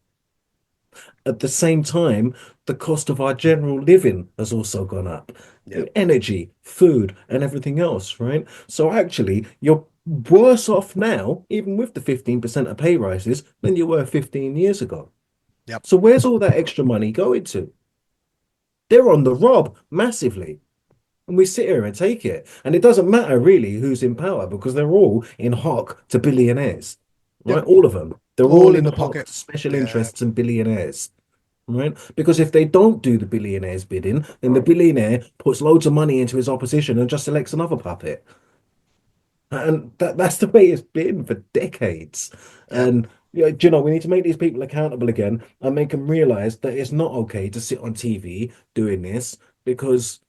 At the same time, the cost of our general living has also gone up. Yep. Energy, food, and everything else, right? So actually, you're worse off now, even with the 15% of pay rises, than you were 15 years ago. Yep. So where's all that extra money going to? They're on the rob massively. And we sit here and take it. And it doesn't matter really who's in power because they're all in hock to billionaires, right? Yep. All of them. They're all All in in the hock pocket. to special Yeah. interests and billionaires, right? Because if they don't do the billionaires bidding, then the billionaire puts loads of money into his opposition and just selects another puppet. And that's the way it's been for decades. Yep. And you know, we need to make these people accountable again and make them realize that it's not okay to sit on TV doing this because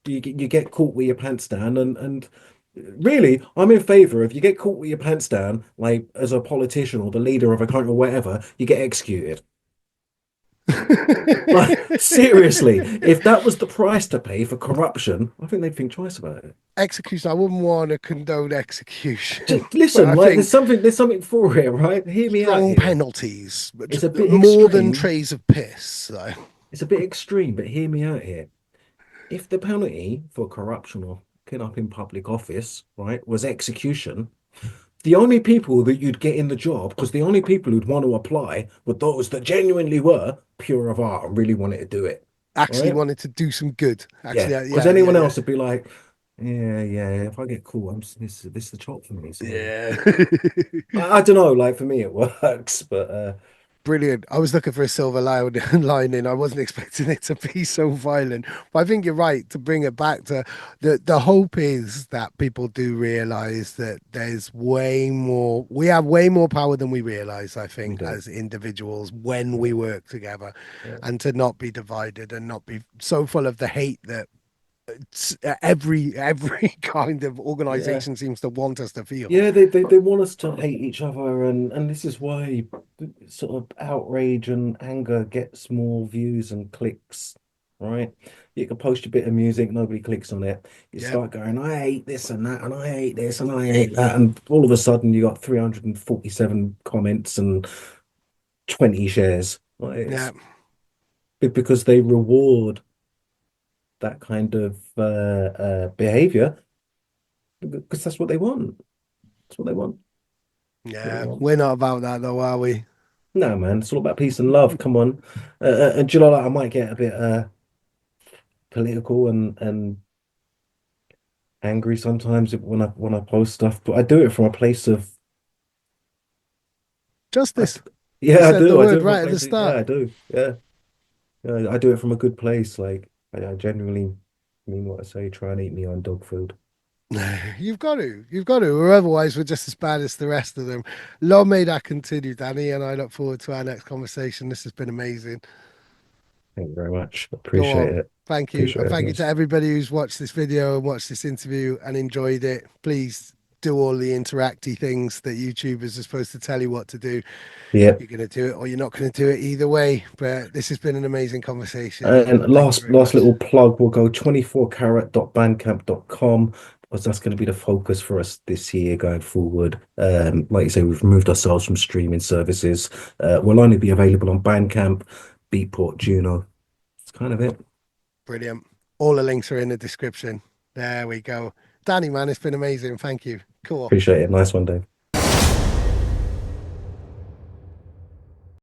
you get caught with your pants down and really I'm in favor if you get caught with your pants down like as a politician or the leader of a country or whatever you get executed like seriously if that was the price to pay for corruption I think they'd think twice about it. Execution. I wouldn't want to condone execution, Just but listen, I like think there's something for it, right? Hear me out strong here. penalties, but It's a bit more than extreme. trays of piss. So. It's a bit extreme, but hear me out here. If the penalty for corruption or getting up in public office, right, was execution, the only people that you'd get in the job, because the only people who'd want to apply were those that genuinely were pure of heart and really wanted to do it, Actually right? wanted to do some good. Yeah, Actually, because yeah, yeah, anyone yeah, else would be like, yeah, if I get caught, this is the chop for me. So yeah. I don't know, like for me it works, but Brilliant. I was looking for a silver lining. I wasn't expecting it to be so violent. But I think you're right to bring it back to the hope is that people do realize that there's way more, we have way more power than we realize, I we think, do. as individuals when Yeah, we work together yeah, and to not be divided and not be so full of the hate that every kind of yeah. organization seems to want us to feel. Yeah, they want us to hate each other, and this is why sort of outrage and anger gets more views and clicks, right? You can post your bit of music, nobody clicks on it. You Yep. start going, I hate this and that, and I hate this and I hate that, and all of a sudden you got 347 comments and 20 shares. Like, Yeah. it's because they reward that kind of behavior because that's what they want. That's what they want. That's what they Yeah. want. We're not about that though, are we? No, man, it's all about peace and love. Come on. And do you know, like, I might get a bit political and angry sometimes when I post stuff, but I do it from a place of I, Justice. You yeah, I said the do. I do word it from a right at the place of yeah, start. I do. Yeah. Yeah, I do it from a good place. Like I genuinely mean what I say. Try and eat me on dog food. You've got to. You've got to, or otherwise we're just as bad as the rest of them. Long may that continue, Danny, and I look forward to our next conversation. This has been amazing. Thank you very much. Go Appreciate on. it. Thank you. Appreciate And it, thank you to guys. everybody who's watched this video and watched this interview and enjoyed it. Please do all the interacty things that YouTubers are supposed to tell you what to do. Yeah. You're going to do it or you're not going to do it either way. But this has been an amazing conversation And and thank you last very last much. little plug, we'll go 24carat.bandcamp.com because that's going to be the focus for us this year going forward. Like you say, we've removed ourselves from streaming services. We'll only be available on Bandcamp, Beatport, Juno. That's kind of it. Brilliant. All the links are in the description. There we go. Danny, man, it's been amazing. Thank you. Cool. Appreciate it. Nice one, Dave.